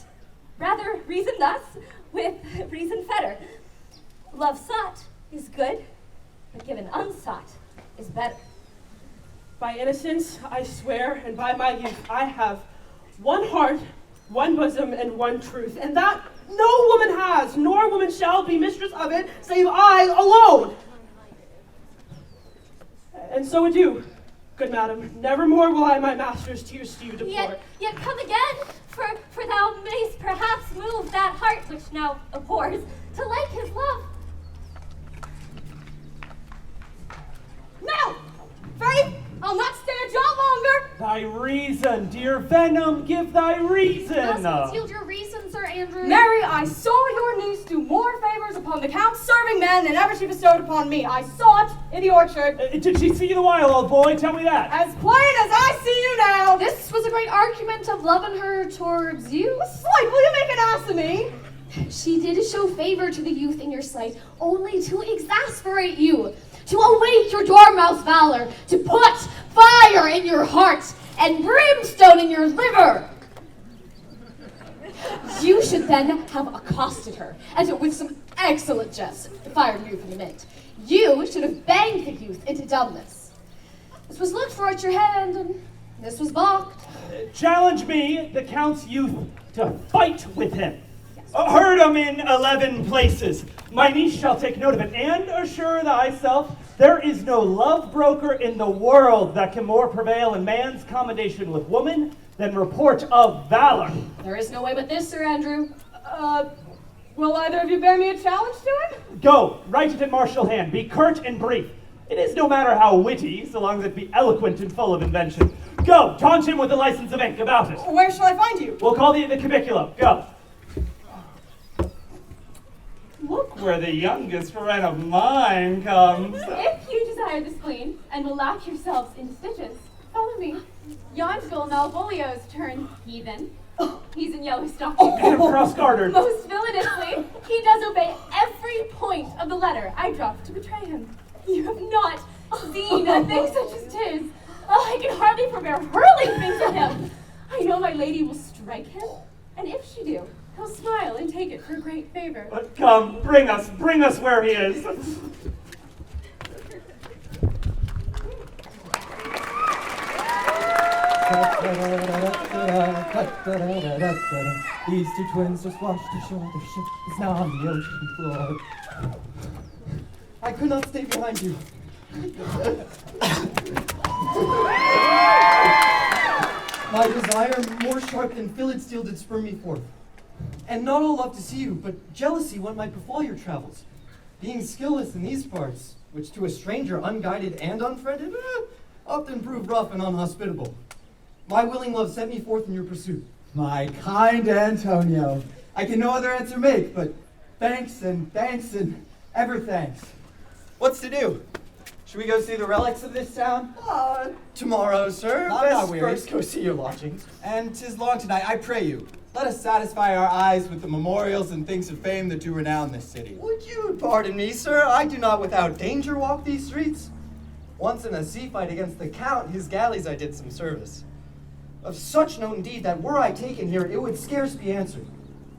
rather reason thus, with reason fetter. Love sought is good, but given unsought is better. By innocence, I swear, and by my youth, I have one heart one bosom and one truth, and that no woman has, nor woman shall be mistress of it, save I alone. And so adieu, good madam. Nevermore will I my master's tears to you deplore. Yet come again, for thou mayst perhaps move that heart which now abhors to like his love. No! Faith, I'll not stay a jot longer! Thy reason, dear Venom, give thy reason. Thus yield your reason, Sir Andrew. Mary, I saw your niece do more favors upon the Count's serving men than ever she bestowed upon me. I saw it in the orchard. Did she see you the while, old boy? Tell me that. As plain as I see you now. This was a great argument of love in her towards you. Slight, will you make an ass of me? She did show favor to the youth in your sight, only to exasperate you, to awake your dormouse valor, to put fire in your heart and brimstone in your liver. You should then have accosted her, and with some excellent jests, fired you from the mint. You should have banged the youth into dumbness. This was looked for at your hand, and this was balked. Challenge me, the Count's youth, to fight with him. Heard him in 11 places. My niece shall take note of it, and assure thyself there is no love broker in the world that can more prevail in man's commendation with woman than report of valor. There is no way but this, Sir Andrew. Will either of you bear me a challenge to him? Go, write it in martial hand, be curt and brief. It is no matter how witty, so long as it be eloquent and full of invention. Go, taunt him with a license of ink about it. Where shall I find you? We'll call the cubiculum. Go. Look where the youngest friend of mine comes. If you desire the spleen and will lock yourselves in stitches, follow me. Yon's Bill Malvolio's turn, heathen. He's in yellow stockings. And cross-gartered. Most villainously, he does obey every point of the letter I dropped to betray him. You have not seen a thing such as 'tis. Oh, I can hardly forbear hurling things at him. I know my lady will strike him, and if she do, he'll smile and take it for a great favor. But come, bring us where he is. These two twins just washed ashore. Their ship is now on the ocean floor. I could not stay behind you. My desire, more sharp than filled steel, did spur me forth. And not all love to see you, but jealousy what might befall your travels. Being skilless in these parts, which to a stranger unguided and unfriended, often prove rough and unhospitable. My willing love sent me forth in your pursuit. My kind Antonio, I can no other answer make, but thanks and ever thanks. What's to do? Should we go see the relics of this town? Tomorrow, sir. Not weary. First go see your lodgings. And 'tis long tonight, I pray you. Let us satisfy our eyes with the memorials and things of fame that do renown this city. Would you pardon me, sir? I do not without danger walk these streets. Once in a sea fight against the Count, his galleys I did some service. Of such note indeed that were I taken here, it would scarce be answered.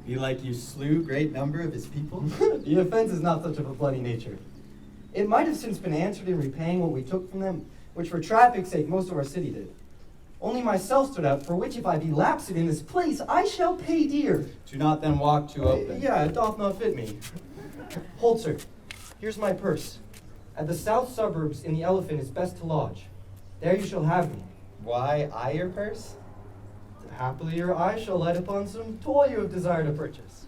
Belike you slew great number of his people? The offense is not such of a bloody nature. It might have since been answered in repaying what we took from them, which for traffic's sake most of our city did. Only myself stood out, for which if I be lapsed in this place, I shall pay dear. Do not then walk too open. Yeah, it doth not fit me. Hold, sir. Here's my purse. At the south suburbs in the Elephant is best to lodge. There you shall have me. Why, I your purse? Happily your eye shall light upon some toy you have desired to purchase.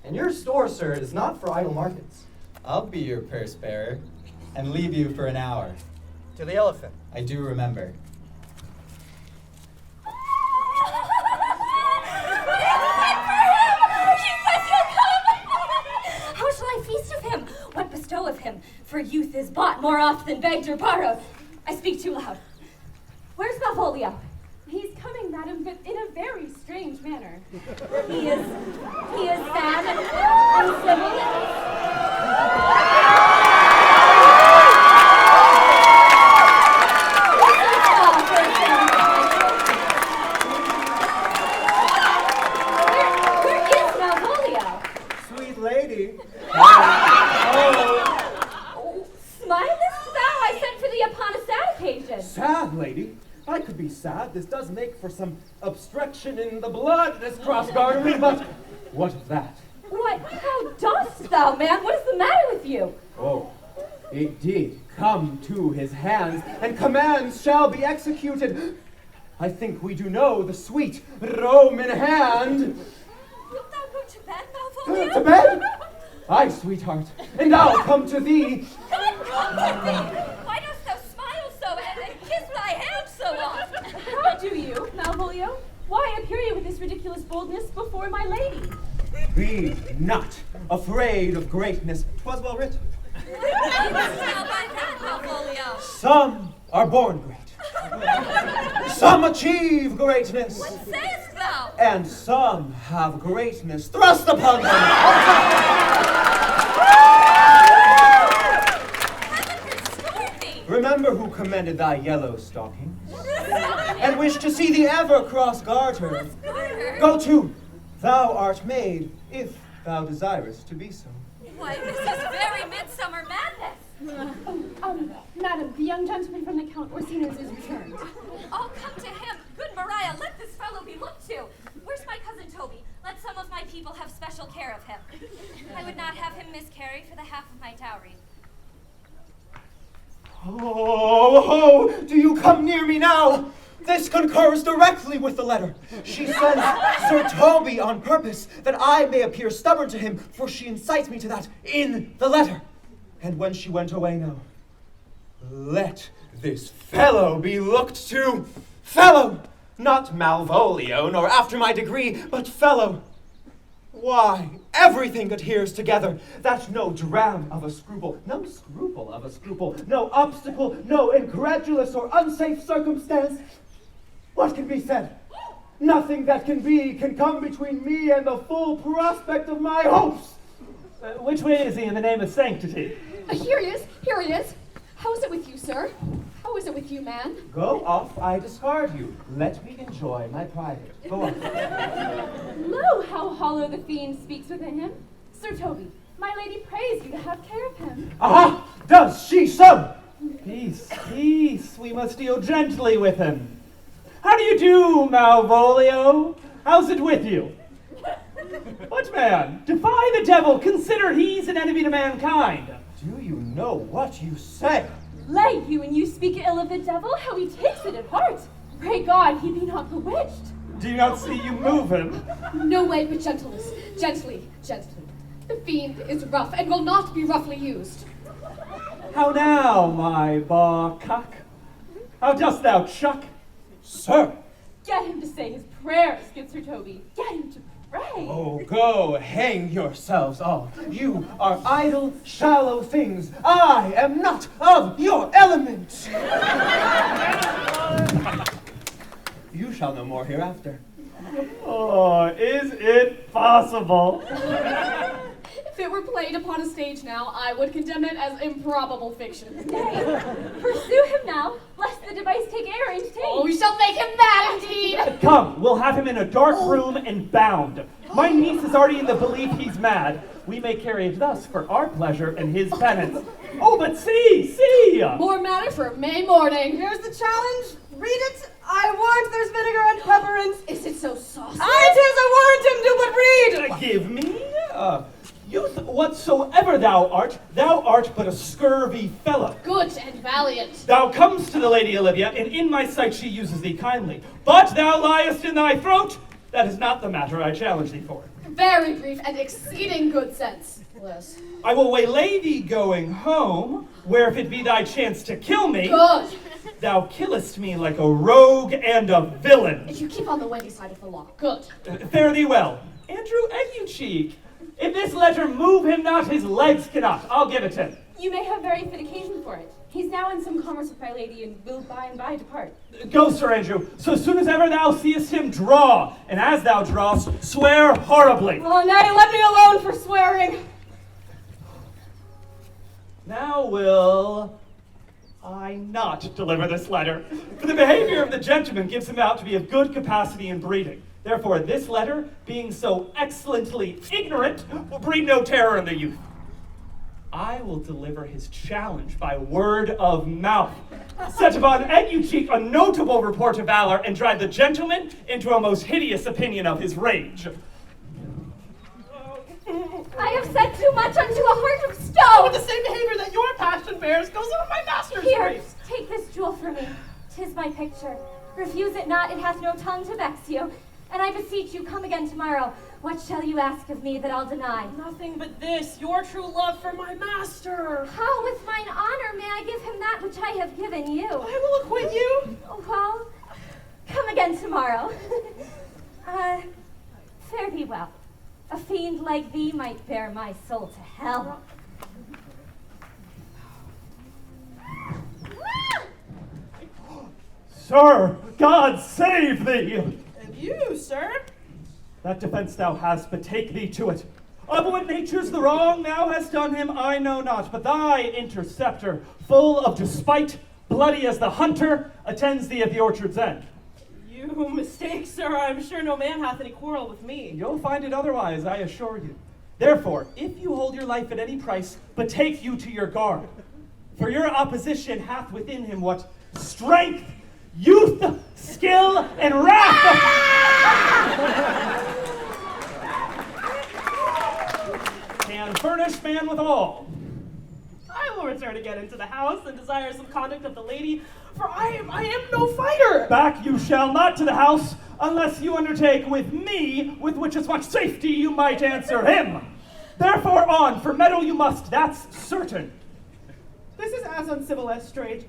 And your store, sir, is not for idle markets. I'll be your purse bearer and leave you for an hour. To the Elephant. I do remember. How shall I feast of him? What bestow of him? For youth is bought more oft than begged or borrowed. I speak too loud. Where's Malvolio? He's coming, madam, but in a very strange manner. He is sad and Where is Malvolio? Sweet lady. Smilest thou? I sent for thee upon a sad occasion. Sad lady? I could be sad. This does make for some obstruction in the blood, this cross-gartering, but what of that? What? How dost thou, man? What is the matter with you? Oh, it did come to his hands, and commands shall be executed. I think we do know the sweet Roman hand. Wilt thou go to bed, Malvolio? To bed? Aye, sweetheart, and I'll come to thee. God, come to thee! Why dost thou smile so and kiss thy hand so oft? How do you, Malvolio? Why appear you with this ridiculous boldness before my lady? Be not afraid of greatness. 'Twas well written. Some are born great. Some achieve greatness. What sayest thou? And some have greatness thrust upon them. Heaven restore thee! Remember who commended thy yellow stocking, and wished to see thee ever cross-garter. Go to, thou art made, if thou desirest to be so. Why, this is very midsummer madness. Madam, the young gentleman from the Count Orsino's is returned. I'll come to him. Good Maria, let this fellow be looked to. Where's my cousin Toby? Let some of my people have special care of him. I would not have him miscarry for the half of my dowry. Oh, do you come near me now? This concurs directly with the letter. She sends Sir Toby on purpose, that I may appear stubborn to him, for she incites me to that in the letter. And when she went away now, let this fellow be looked to. Fellow, not Malvolio, nor after my degree, but fellow. Why, everything adheres together. That no dram of a scruple, no scruple of a scruple, no obstacle, no incredulous or unsafe circumstance. What can be said? Nothing that can be can come between me and the full prospect of my hopes. Which way is he in the name of sanctity? Here he is, here he is. How is it with you, sir? How is it with you, man? Go off, I discard you. Let me enjoy my private. Go on. Lo, how hollow the fiend speaks within him. Sir Toby, my lady prays you to have care of him. Aha! Does she so? Peace, peace. We must deal gently with him. How do you do, Malvolio? How's it with you? What man? Defy the devil. Consider he's an enemy to mankind. Do you know what you say? Lay you and you speak ill of the devil, how he takes it at heart. Pray God he be not bewitched. Do you not see you move him? No way but gentleness. Gently, gently. The fiend is rough and will not be roughly used. How now, my bawcock? How dost thou, Chuck? Sir. Get him to say his prayers, good Sir Toby. Get him to pray. Oh, go hang yourselves all. You are idle, shallow things. I am not of your element. You shall know more hereafter. Oh, is it possible? If it were played upon a stage now, I would condemn it as improbable fiction. Nay, pursue him now, lest the device take errant taint. Oh, we shall make him mad indeed! Come, we'll have him in a dark room and bound. My niece is already in the belief he's mad. We may carry it thus for our pleasure and his penance. Oh, but see! More matter for May morning. Here's the challenge. Read it. I warrant there's vinegar and pepperins. Is it so saucy? I 'tis, I warrant him, do but read. Give me, youth whatsoever thou art but a scurvy fellow. Good and valiant. Thou comest to the Lady Olivia, and in my sight she uses thee kindly. But thou liest in thy throat. That is not the matter I challenge thee for. Very brief and exceeding good sense. Yes. I will waylay thee going home, where if it be thy chance to kill me, Good. thou killest me like a rogue and a villain. If you keep on the windy side of the law. Good. Fare thee well. Andrew Egucheek, if this letter move him not, his legs cannot. I'll give it him. You may have very fit occasion for it. He's now in some commerce with my lady, and will by and by depart. Go, Sir Andrew. So soon as ever thou seest him, draw. And as thou drawest, swear horribly. Oh, nay, let me alone for swearing. Now will I not deliver this letter, for the behavior of the gentleman gives him out to be of good capacity and breeding. Therefore, this letter, being so excellently ignorant, will breed no terror in the youth. I will deliver his challenge by word of mouth. Set upon Egucheek a notable report of valor, and drive the gentleman into a most hideous opinion of his rage. I have said too much unto a heart of stone. With the same behavior that your passion bears goes on my master's Here, grace. take this jewel for me. 'Tis my picture. Refuse it not, it hath no tongue to vex you. And I beseech you, come again tomorrow. What shall you ask of me that I'll deny? Nothing but this, your true love for my master. How with mine honor may I give him that which I have given you? I will acquit you. Well, come again tomorrow. Fare thee well. A fiend like thee might bear my soul to hell. Sir, God save thee! And you, sir? That defense thou hast, but take thee to it. Of what nature's the wrong thou hast done him, I know not, but thy interceptor, full of despite, bloody as the hunter, attends thee at the orchard's end. You mistake, sir. I'm sure no man hath any quarrel with me. You'll find it otherwise, I assure you. Therefore, if you hold your life at any price, betake you to your guard. For your opposition hath within him what strength, youth, skill, and wrath can furnish man with all. I will return again into the house and desire some conduct of the lady, for I am no fighter. Back you shall not to the house, unless you undertake with me with which as much safety you might answer him. Therefore on, for meddle you must, that's certain. This is as uncivil as strange.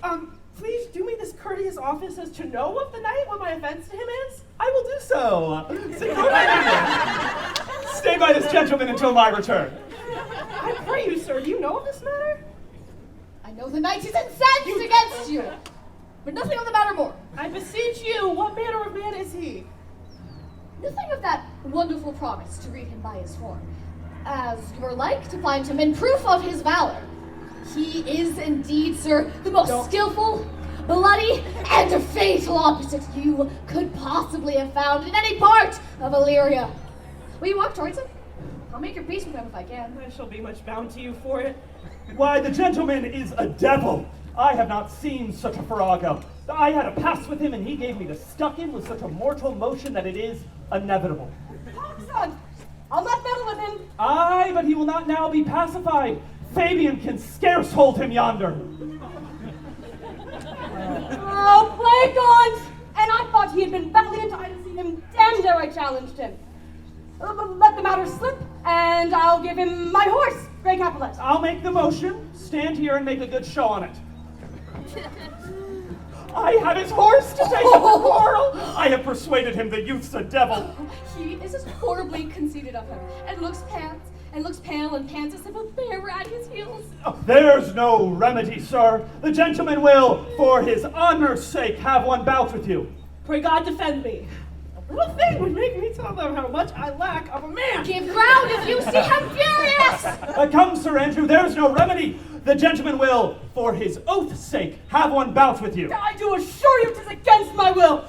Please do me this courteous office as to know of the knight what my offense to him is. I will do so. Signor Benjamin, stay by this gentleman until my return. I pray you, sir, do you know of this matter? I know the knight is incensed against you, but nothing of the matter more. I beseech you, what manner of man is he? Nothing of that wonderful promise to read him by his form, as you are like to find him in proof of his valor. He is indeed, sir, the most skillful, bloody, and fatal opposite you could possibly have found in any part of Illyria. Will you walk towards him? I'll make your peace with him if I can. I shall be much bound to you for it. Why, the gentleman is a devil. I have not seen such a farrago. I had a pass with him, and he gave me the stuck-in with such a mortal motion that it is inevitable. Son, I'll not meddle with him. Aye, but he will not now be pacified. Fabian can scarce hold him yonder. Oh, plague on! And I thought he had been valiant. I had seen him. Damned ere I challenged him. Let the matter slip, and I'll give him my horse, Grey Capulet. I'll make the motion. Stand here and make a good show on it. I have his horse to take up the quarrel. I have persuaded him the youth's a devil. He is as horribly conceited of him, and looks pale and pants as if a bear were at his heels. Oh, there's no remedy, sir. The gentleman will, for his honor's sake, have one bout with you. Pray God defend me. A little thing would make me tell them how much I lack of a man. Give ground if you see him furious! Come, Sir Andrew, there's no remedy. The gentleman will, for his oath's sake, have one bout with you. I do assure you 'tis against my will.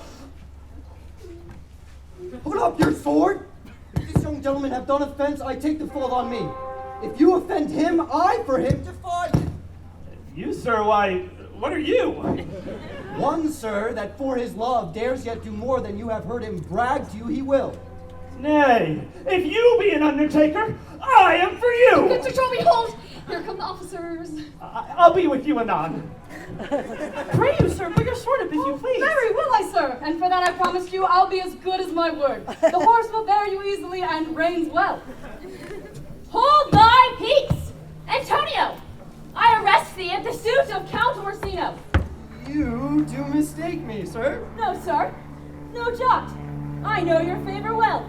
Put up your sword! If this young gentleman have done offense, I take the fault on me. If you offend him, I for him to fight. You, sir, why, what are you? One, sir, that for his love dares yet do more than you have heard him brag to you he will. Nay, if you be an undertaker, I am for you. Good to show, behold! Here come the officers. I'll be with you anon. Pray you, sir, put your sword up if you please. Very will I, sir. And for that I promised you I'll be as good as my word. The horse will bear you easily and reins well. Hold thy peace! Antonio! I arrest thee at the suit of Count Orsino. You do mistake me, sir. No, sir. No jot. I know your favor well.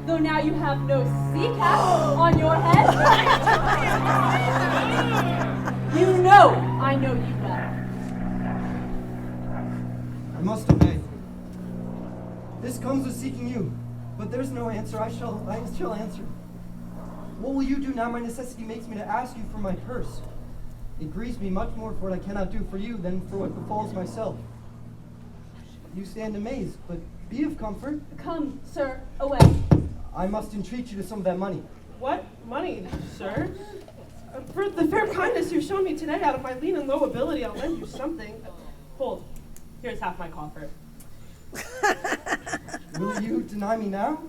Though now you have no sea cap on your head. You know I know you well. I must obey. This comes with seeking you, but there's no answer. I shall answer. What will you do now my necessity makes me to ask you for my purse? It grieves me much more for what I cannot do for you than for what befalls myself. You stand amazed, but be of comfort. Come, sir, away. I must entreat you to some of that money. What money, sir? For the fair kindness you've shown me today, out of my lean and low ability, I'll lend you something. Hold. Here's half my coffer. Will you deny me now?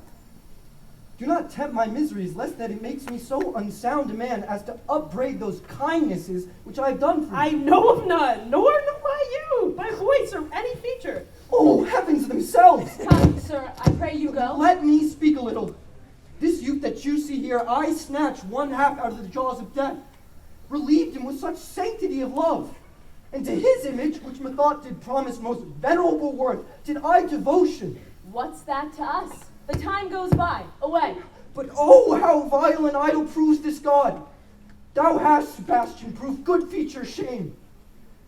Do not tempt my miseries, lest that it makes me so unsound a man as to upbraid those kindnesses which I have done for you. I know of none, nor know I you, by voice or any feature. Oh, heavens themselves! Come, sir, I pray you go. Let me speak a little. This youth that you see here, I snatched one half out of the jaws of death, relieved him with such sanctity of love. And to his image, which methought did promise most venerable worth, did I devotion. What's that to us? The time goes by. Away. But oh, how vile and idle proves this God! Thou hast, Sebastian, proved good feature shame.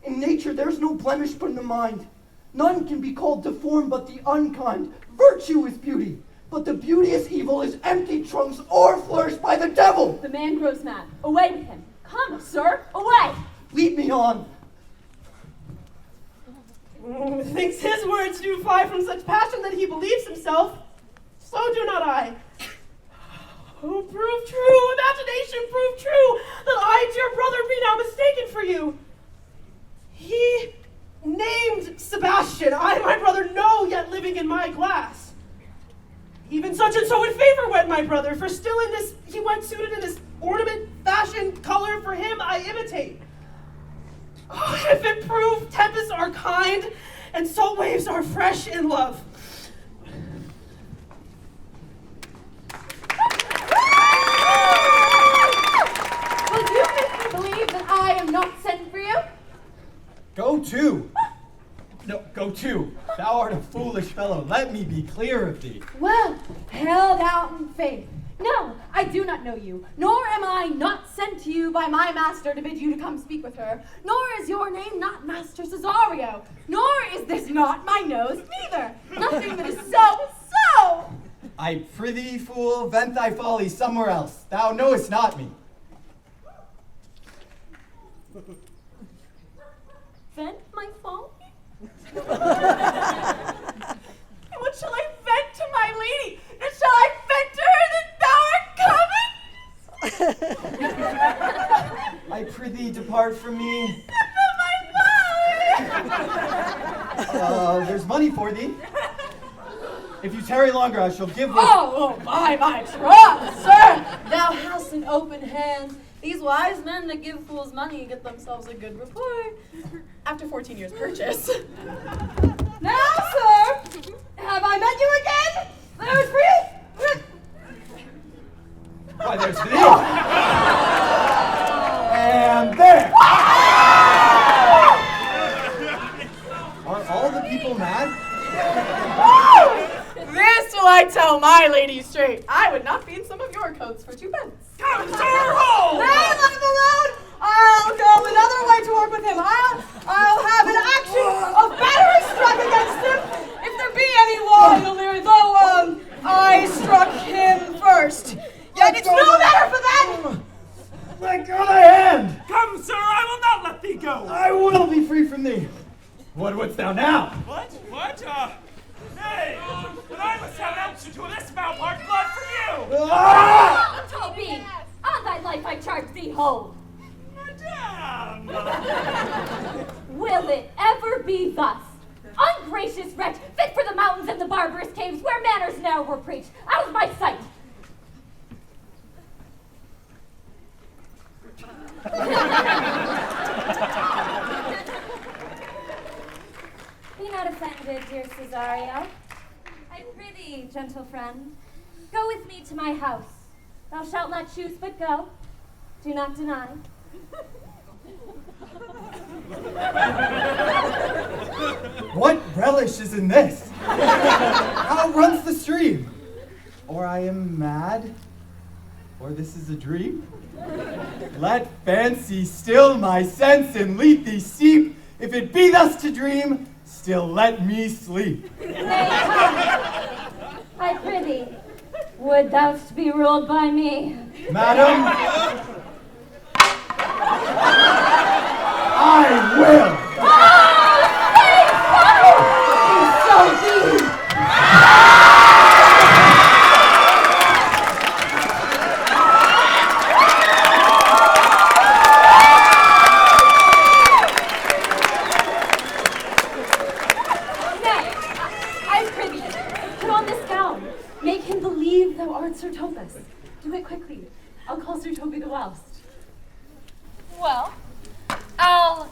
In nature there's no blemish but in the mind. None can be called deformed but the unkind. Virtue is beauty, but the beauteous evil is empty trunks o'erflourished by the devil. The man grows mad. Away with him. Come, sir, away. Lead me on. Thinks his words do fly from such passion that he believes himself. So do not I. Oh, prove true, imagination, prove true, that I, dear brother, be now mistaken for you. He named Sebastian, I, my brother, know, yet living in my glass. Even such and so in favor went my brother, for still in this, he went suited in this ornament, fashion, color, for him I imitate. Oh, if it prove tempests are kind, and salt waves are fresh in love. Will you make me believe that I am not sent for you? Go to. No, go to. Thou art a foolish fellow. Let me be clear of thee. Well, held out in faith. No, I do not know you, nor am I not sent to you by my master to bid you to come speak with her, nor is your name not Master Cesario, nor is this not my nose neither. Nothing that is so. I prithee, fool, vent thy folly somewhere else. Thou knowest not me. Vent my folly? What shall I vent to my lady? And shall I vent to her that thou art coming? I prithee, depart from me. There's money for thee. If you tarry longer, I shall give thee. Oh, my trust, sir! Thou hast an open hand. These wise men that give fools money get themselves a good report after 14 years' purchase. Now, sir, have I met you again? There's free. Why, there's thee. And there. Are all the people mad? This will I tell my lady straight. I would not be in some of your coats for 2 pence. Come, sir, hold! Hey, let him alone! I'll go another way to work with him. I'll have an action of battery struck against him if there be any law in Illyria, though I struck him first. Yet it's no matter for that. Let go thy hand! Come, sir, I will not let thee go. I will be free from thee. What wouldst thou now? What? Nay, but I must have an answer to this foul part blood from you. Ah! Toby, on thy life I charge thee home. Madame! Will it ever be thus? Ungracious wretch, fit for the mountains and the barbarous caves where manners ne'er were preached, out of my sight. Be not offended, dear Cesario. I prithee, gentle friend, go with me to my house. Thou shalt not choose but go. Do not deny. What relish is in this? How runs the stream? Or I am mad, or this is a dream? Let fancy still my sense and lead thee steep. If it be thus to dream, still let me sleep. Nay, come. I prithee, would thou'st be ruled by me? Madam, I will. I'll call Sir Toby the whilst. Well, I'll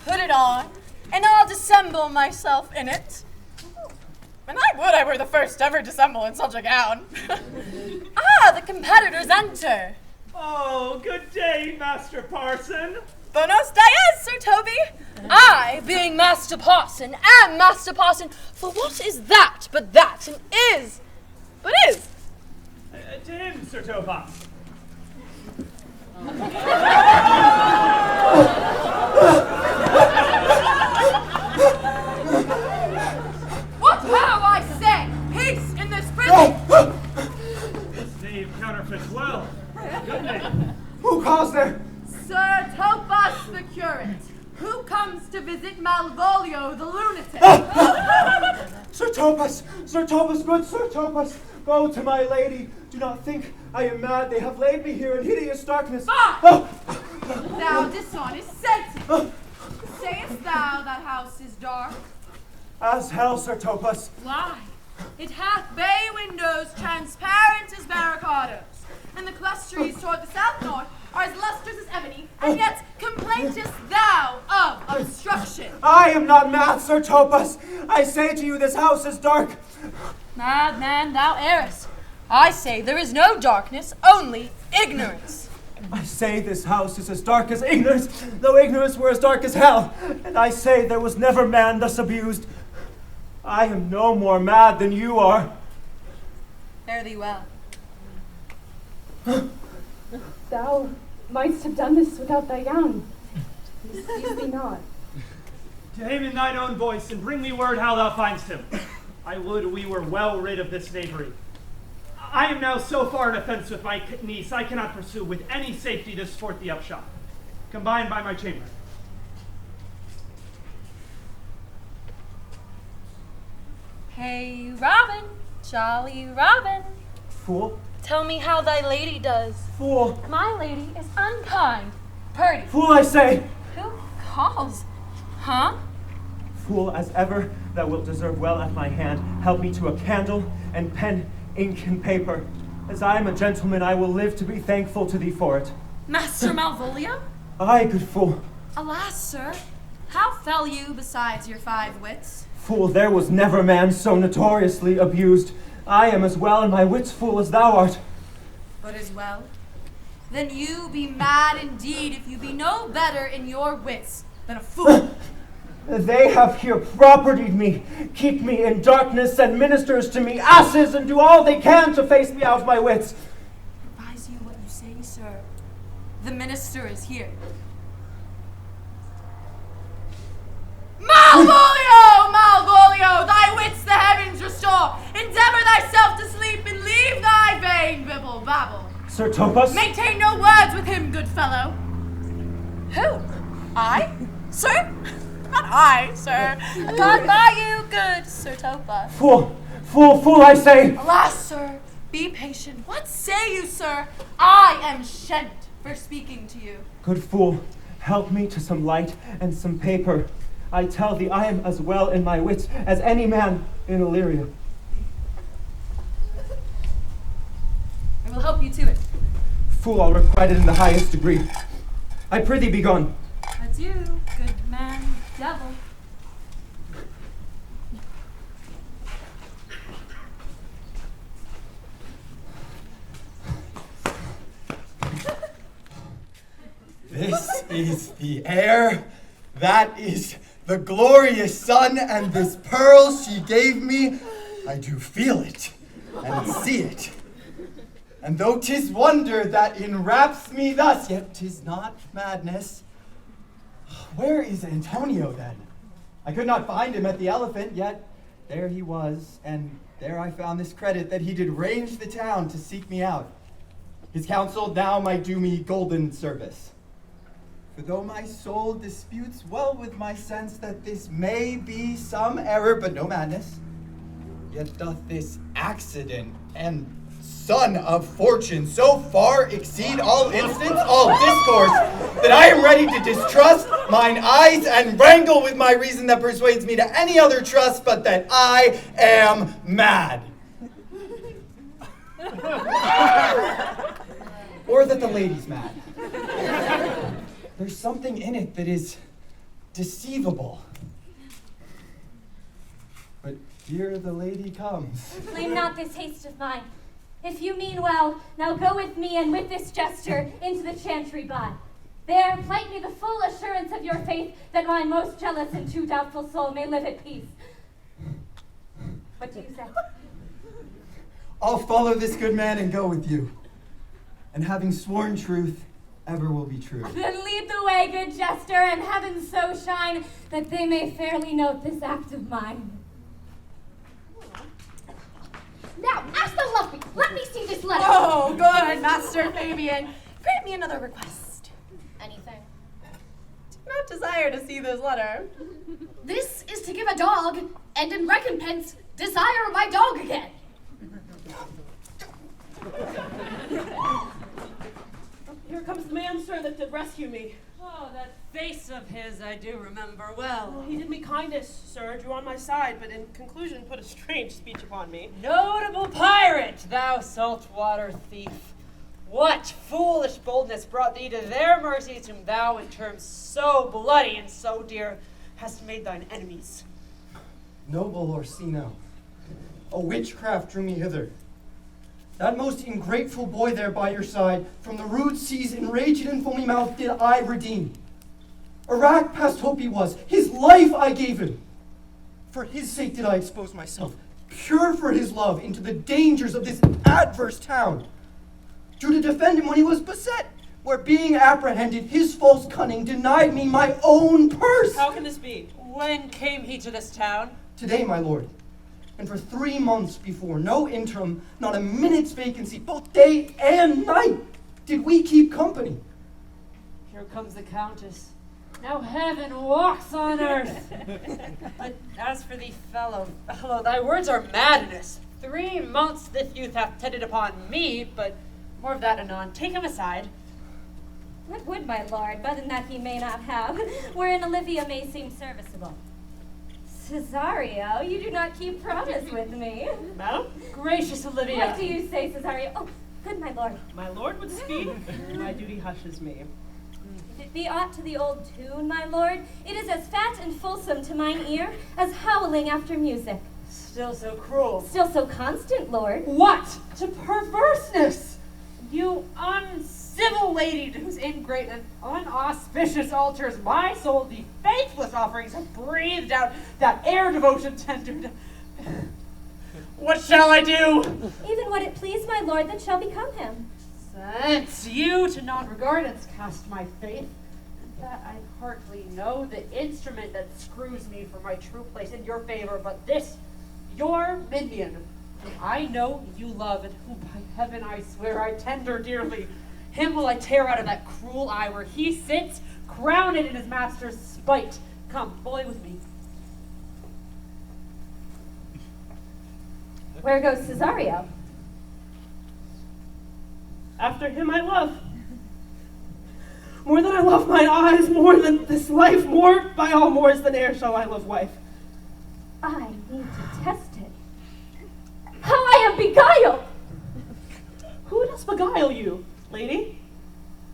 put it on, and I'll dissemble myself in it. And I were the first ever dissemble in such a gown. The competitors enter. Oh, good day, Master Parson. Buenos dias, Sir Toby. I, being Master Parson, am Master Parson, for what is that but that, and is, but is. To him, Sir Topas. What how I say? Peace in this prison! This knave counterfeits well. Good name. Who calls there? Sir Topas the curate, who comes to visit Malvolio the lunatic. Sir Topas, good Sir Topas, go to my lady. Do not think I am mad. They have laid me here in hideous darkness. Thou dishonest sentinel. Sayest thou that house is dark? As hell, Sir Topas. Why? It hath bay windows transparent as barricadoes, and the clusteries toward the south north are as lustrous as ebony, and yet complainest thou of obstruction. I am not mad, Sir Topas. I say to you, this house is dark. Madman, thou errest. I say there is no darkness, only ignorance. I say this house is as dark as ignorance, though ignorance were as dark as hell. And I say there was never man thus abused. I am no more mad than you are. Fare thee well. Thou mightst have done this without thy gown. Excuse me not. To him in thine own voice, and bring me word how thou find'st him. I would we were well rid of this knavery. I am now so far in offense with my niece, I cannot pursue with any safety to sport the upshot. Combined by my chamber. Hey, Robin, jolly Robin, Fool, tell me how thy lady does. fool, My lady is unkind, purdy. fool, I say. Who calls? Huh? Fool as ever, thou wilt deserve well at my hand. Help me to a candle and pen, ink and paper. As I am a gentleman, I will live to be thankful to thee for it. Master Malvolio? Aye, good fool. Alas, sir, how fell you besides your 5 wits? Fool, there was never man so notoriously abused. I am as well in my wits, fool, as thou art. But as well? Then you be mad indeed if you be no better in your wits than a fool. They have here propertied me, keep me in darkness, and ministers to me asses, and do all they can to face me out of my wits. Advise you what you say, sir. The minister is here. Malvolio! Malvolio! Thy wits the heavens restore! Endeavor thyself to sleep, and leave thy vain bibble babble. Sir Topas? Maintain no words with him, good fellow. Who? I? Sir? Not I, sir. God by you, good Sir Topas. Fool, fool, fool, I say. Alas, sir, be patient. What say you, sir? I am shent for speaking to you. Good fool, help me to some light and some paper. I tell thee, I am as well in my wits as any man in Illyria. I will help you to it. Fool, I'll requite it in the highest degree. I prithee be gone. That's you, good man, devil. This is the air, that is the glorious sun, and this pearl she gave me, I do feel it and see it. And though 'tis wonder that enwraps me thus, yet 'tis not madness. Where is Antonio then? I could not find him at the Elephant, yet there he was, and there I found this credit that he did range the town to seek me out. His counsel now might do me golden service. For though my soul disputes well with my sense that this may be some error, but no madness, yet doth this accident and son of fortune so far exceed all instance, all discourse, that I am ready to distrust mine eyes and wrangle with my reason that persuades me to any other trust but that I am mad. or that the lady's mad. There's something in it that is deceivable. But here the lady comes. Blame not this haste of mine. If you mean well, now go with me and with this jester into the chantry by. There plight me the full assurance of your faith, that my most jealous and too doubtful soul may live at peace. What do you say? I'll follow this good man and go with you. And having sworn truth, ever will be true. Then lead the way, good jester, and heaven so shine that they may fairly note this act of mine. Now, Master Luffy, let me see this letter. Oh, good, Master Fabian. Grant me another request. Anything. Do not desire to see this letter. This is to give a dog, and in recompense, desire my dog again. Here comes the man, sir, that did rescue me. Oh, that face of his I do remember well. Well, he did me kindness, sir, drew on my side, but in conclusion put a strange speech upon me. Notable pirate, thou saltwater thief! What foolish boldness brought thee to their mercies, whom thou in terms so bloody and so dear hast made thine enemies? Noble Orsino, a witchcraft drew me hither. That most ingrateful boy there by your side, from the rude seas enraged and foamy mouth did I redeem. A rack past hope he was, his life I gave him. For his sake did I expose myself, pure for his love, into the dangers of this adverse town. Drew to defend him when he was beset, where being apprehended, his false cunning denied me my own purse. How can this be? When came he to this town? Today, my lord. And for 3 months before, no interim, not a minute's vacancy, both day and night, did we keep company. Here comes the Countess. Now heaven walks on earth. But as for thee, fellow, thy words are madness. 3 months this youth hath tended upon me, but more of that anon. Take him aside. What would my lord, but in that he may not have, wherein Olivia may seem serviceable? Cesario, you do not keep promise with me. Madam? Gracious Olivia. What do you say, Cesario? Oh, good my lord. My lord would speak. My duty hushes me. If it be aught to the old tune, my lord, it is as fat and fulsome to mine ear as howling after music. Still so cruel. Still so constant, lord. What? To perverseness! You uncivil lady, to whose ingrate and unauspicious altars my soul the faithless offerings have breathed out that air devotion tendered. What shall I do? Even what it please my lord that shall become him. Since you to non-regardance cast my faith, that I hardly know the instrument that screws me from my true place in your favor, but this, your minion, whom I know you love, and whom by heaven I swear I tender dearly, him will I tear out of that cruel eye where he sits, crowned in his master's spite. Come, bully with me. Where goes Cesario? After him I love. More than I love mine eyes, more than this life, more by all mores than air shall I love wife. I need to test it. How I am beguiled! Who does beguile you, lady?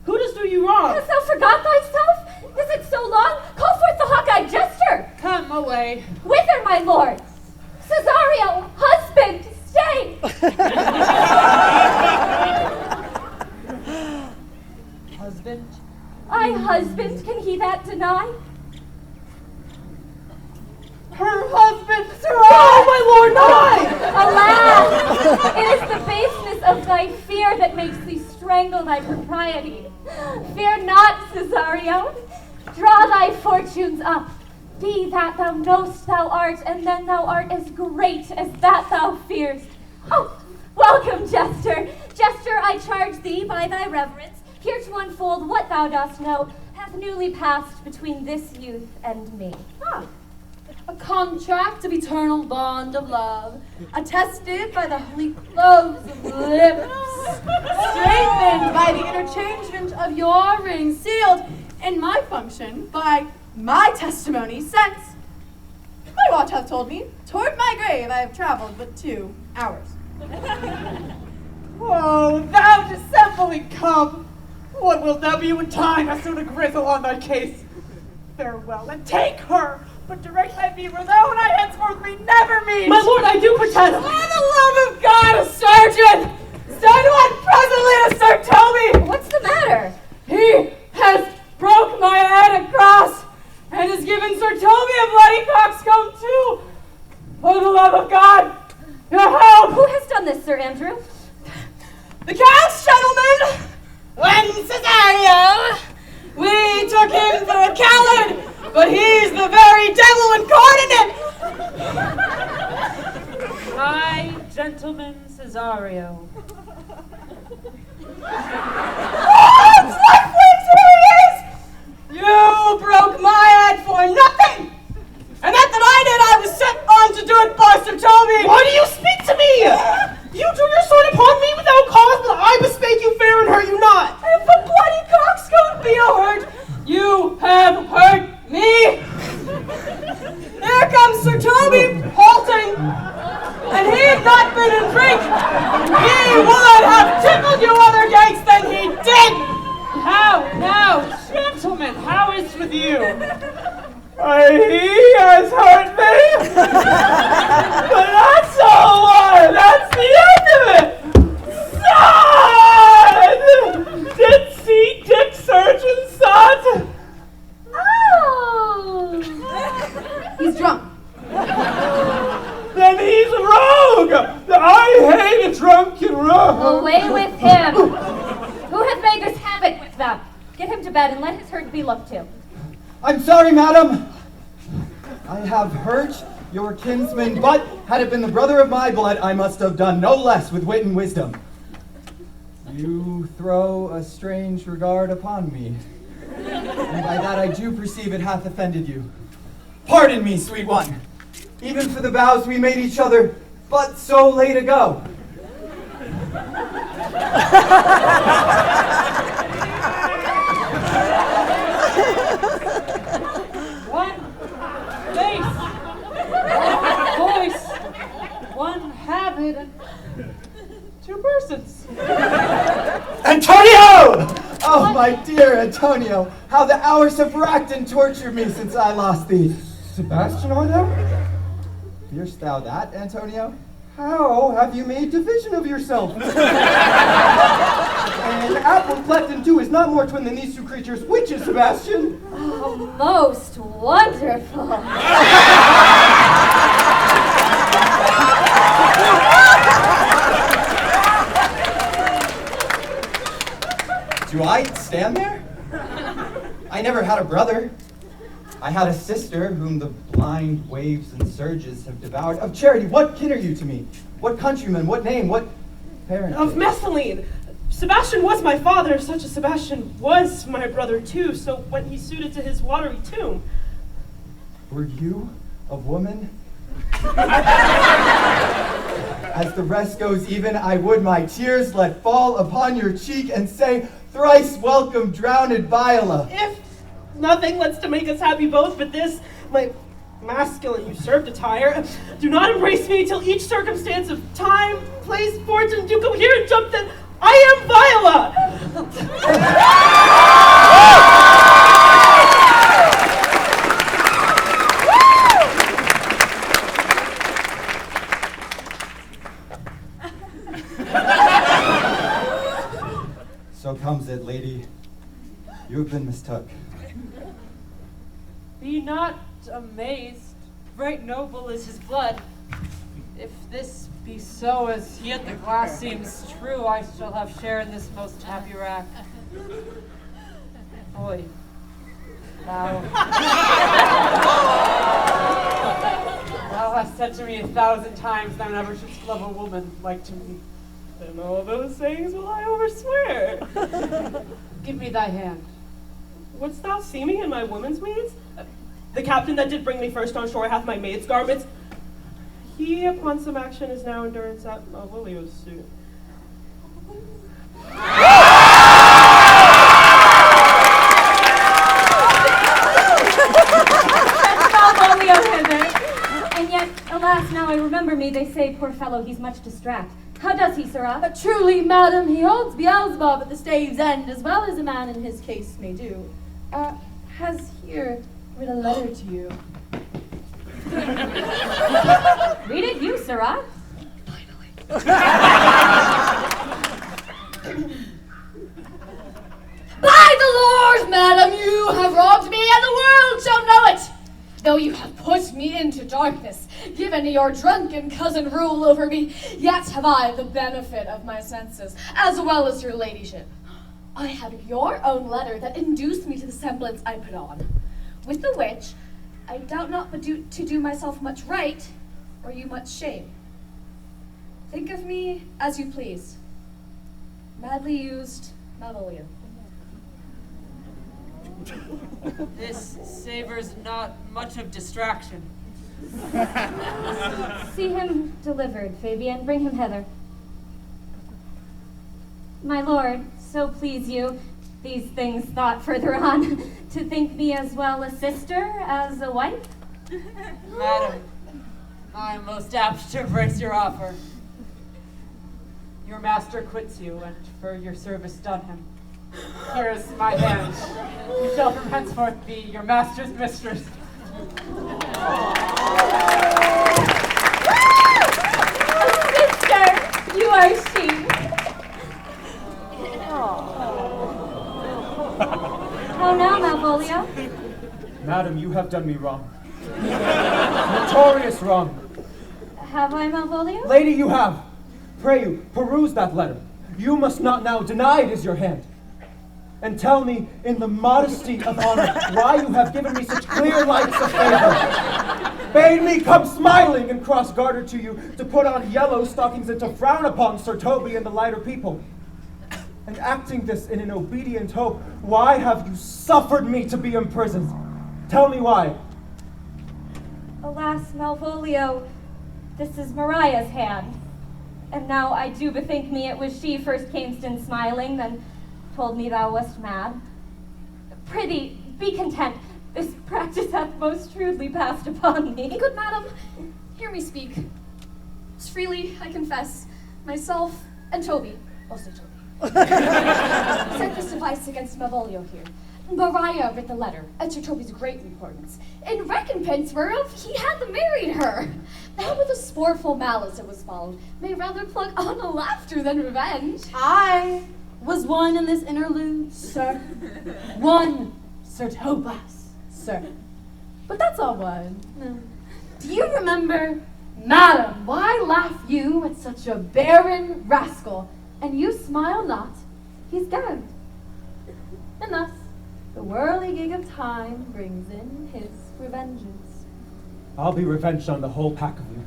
Who does do you wrong? Hast thou forgot thyself? Is it so long? Call forth the hawk-eyed jester! Come away. Whither, my lord? Cesario, husband, stay! Husband? I husband, can he that deny? Her husband, sir! Oh, my lord, Alas! It is the baseness of thy fear that makes thee strangle thy propriety. Fear not, Cesario. Draw thy fortunes up. Be that thou know'st thou art, and then thou art as great as that thou fearst. Oh, welcome, Jester. Jester, I charge thee by thy reverence, here to unfold what thou dost know hath newly passed between this youth and me. A contract of eternal bond of love, attested by the holy cloves of lips, strengthened by the interchangement of your rings, sealed in my function by my testimony, since my watch hath told me toward my grave I have traveled but 2 hours. Oh, thou dissembling cub! What wilt thou be when time has sown a grizzle on thy case? Farewell, and take her, but direct thy feet where thou and I henceforth may never meet! My lord, I do pretend! For the love of God, surgeon! Send one presently to Sir Toby! What's the matter? He has broke my head across and has given Sir Toby a bloody coxcomb too! For the love of God, your help! Who has done this, Sir Andrew? The Count's gentleman! When Cesario! We took him for a coward, but he's the very devil incarnate! My gentleman Cesario. Oh, it's like wings, here he is! You broke my head for nothing! And that I did, I was set on to do it by Sir Toby! Why do you speak to me? You drew your sword upon me without cause, but I bespake you fair and hurt you not. If the bloody coxcomb be a hurt, you have hurt me! Here comes Sir Toby, halting, and he had not been in drink, he would have tickled you other gates than he did! How now, gentlemen, how is it with you? He has hurt me! But that's all one! That's the end of it! Son! Did see Dick Surgeon, son? Oh! He's drunk. Then he's a rogue! I hate a drunken rogue! Away with him! Who has made this havoc with them? Get him to bed and let his hurt be looked to. I'm sorry, madam. I have hurt your kinsman, but had it been the brother of my blood, I must have done no less with wit and wisdom. You throw a strange regard upon me, and by that I do perceive it hath offended you. Pardon me, sweet one, even for the vows we made each other but so late ago. One face, one voice, one habit, and two persons. Antonio! Oh, my dear Antonio, how the hours have racked and tortured me since I lost thee. Sebastian, art thou? Fear'st thou that, Antonio? How have you made division of yourself? An apple cleft in two is not more twin than these two creatures. Which is Sebastian? Oh, most wonderful. Do I stand there? I never had a brother. I had a sister whom the blind waves and surges have devoured. Of charity, what kin are you to me? What countryman, what name, what parent? Of Mescaline. Sebastian was my father, such a Sebastian was my brother too, so when he suited to his watery tomb. Were you a woman? As the rest goes even, I would my tears let fall upon your cheek and say, thrice welcome, drowned Viola. If nothing lets to make us happy both but this, my masculine usurped attire, do not embrace me till each circumstance of time, place, fortune do cohere and jump that I am Viola! So comes it, lady. You have been mistook. Be not amazed, right noble is his blood. If this be so, as yet the glass seems true, I shall have share in this most happy rack. Oi, thou. Thou hast said to me 1,000 times thou never shouldst love a woman like to me. And all those sayings will I overswear. Give me thy hand. Wouldst thou see me in my woman's weeds? The captain that did bring me first on shore hath my maid's garments. He upon some action is now endurance at Willio's suit. And yet, alas, now I remember me, they say, poor fellow, he's much distract. How does he Sirrah? Truly, madam, he holds Beelzebub at the stave's end, as well as a man in his case may do. Has here writ a letter to you. Read it you, Sirrah. By the Lord, madam, you have robbed me, and the world shall know it. Though you have put me into darkness, given your drunken cousin rule over me, yet have I the benefit of my senses, as well as your ladyship. I had your own letter that induced me to the semblance I put on, with the which I doubt not but to do myself much right, or you much shame. Think of me as you please. Madly used, Malvolio. This savors not much of distraction. See him delivered, Fabian. Bring him hither. My lord, so please you, these things thought further on, to think me as well a sister as a wife? Madam, I am most apt to embrace your offer. Your master quits you, and for your service done him, here is my hand. You shall from henceforth be your master's mistress. Sister, you are she. How now, Malvolio? Madam, you have done me wrong. Notorious wrong. Have I, Malvolio? Lady, you have. Pray you, peruse that letter. You must not now deny it is your hand. And tell me, in the modesty of honor, why you have given me such clear lights of favor. Bade me come smiling and cross-gartered to you, to put on yellow stockings and to frown upon Sir Toby and the lighter people. And acting this in an obedient hope, why have you suffered me to be imprisoned? Tell me why. Alas, Malvolio, this is Mariah's hand. And now I do bethink me it was she first cam'st in smiling, then told me thou wast mad. Prithee, be content. This practice hath most shrewdly passed upon me. Good madam, hear me speak. As freely I confess, myself and Toby, also Toby, sent this device against Malvolio here. Maria writ the letter, at Sir Toby's great importance, in recompense whereof he hath married her. Now with a sportful malice it was followed, may rather plug on a laughter than revenge. I was one in this interlude, sir. One Sir Topas, sir. But that's all one. Do you remember, madam, why laugh you at such a barren rascal, and you smile not? He's gagged. And thus, the whirligig of time brings in his revenges. I'll be revenged on the whole pack of you.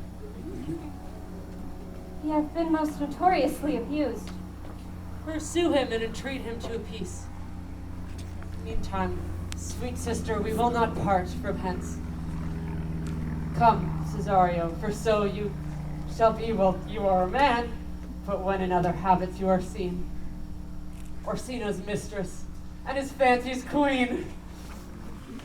He hath been most notoriously abused. Pursue him and entreat him to a peace. Meantime, sweet sister, we will not part from hence. Come, Cesario, for so you shall be, well, you are a man, but when in other habits you are seen. Orsino's mistress, and his fancy's queen.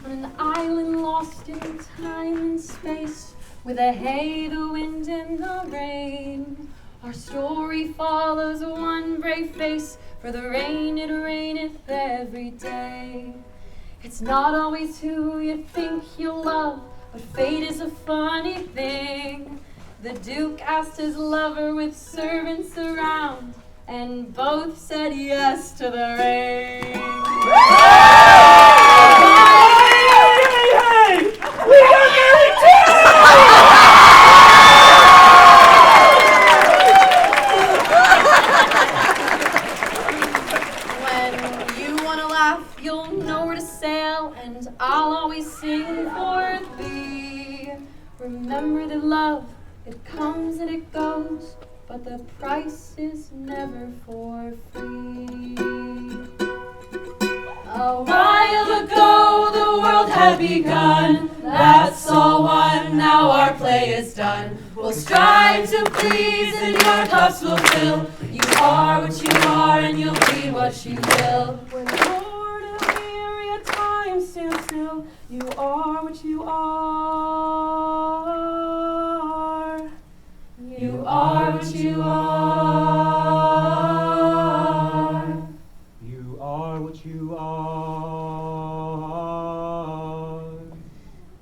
On an island lost in time and space, with the hay, the wind, and the rain, our story follows one brave face, for the rain it raineth every day. It's not always who you think you'll love, but fate is a funny thing. The Duke asked his lover with servants around, and both said yes to the ring. Hey! We got married too! When you want to laugh, you'll know where to sail, and I'll always sing for thee. Remember that love, it comes and it goes, but the price is never for free. A while ago the world had begun, that's all one, now our play is done. We'll strive to please and your cups will fill. You are what you are and you'll be what you will. When Lord of myriad time stands still, you are what you are. You are what you are. are what you are.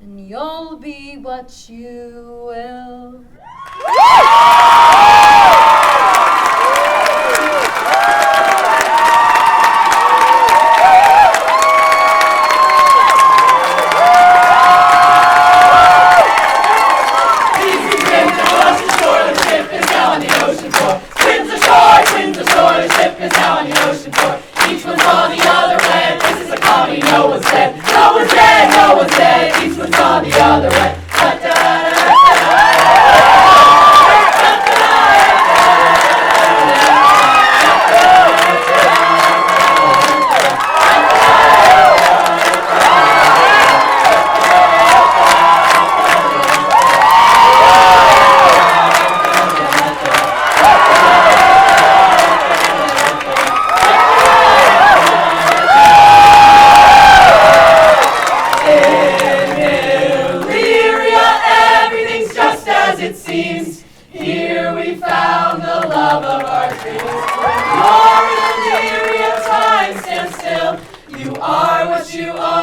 And you'll be what you will. You are what you are.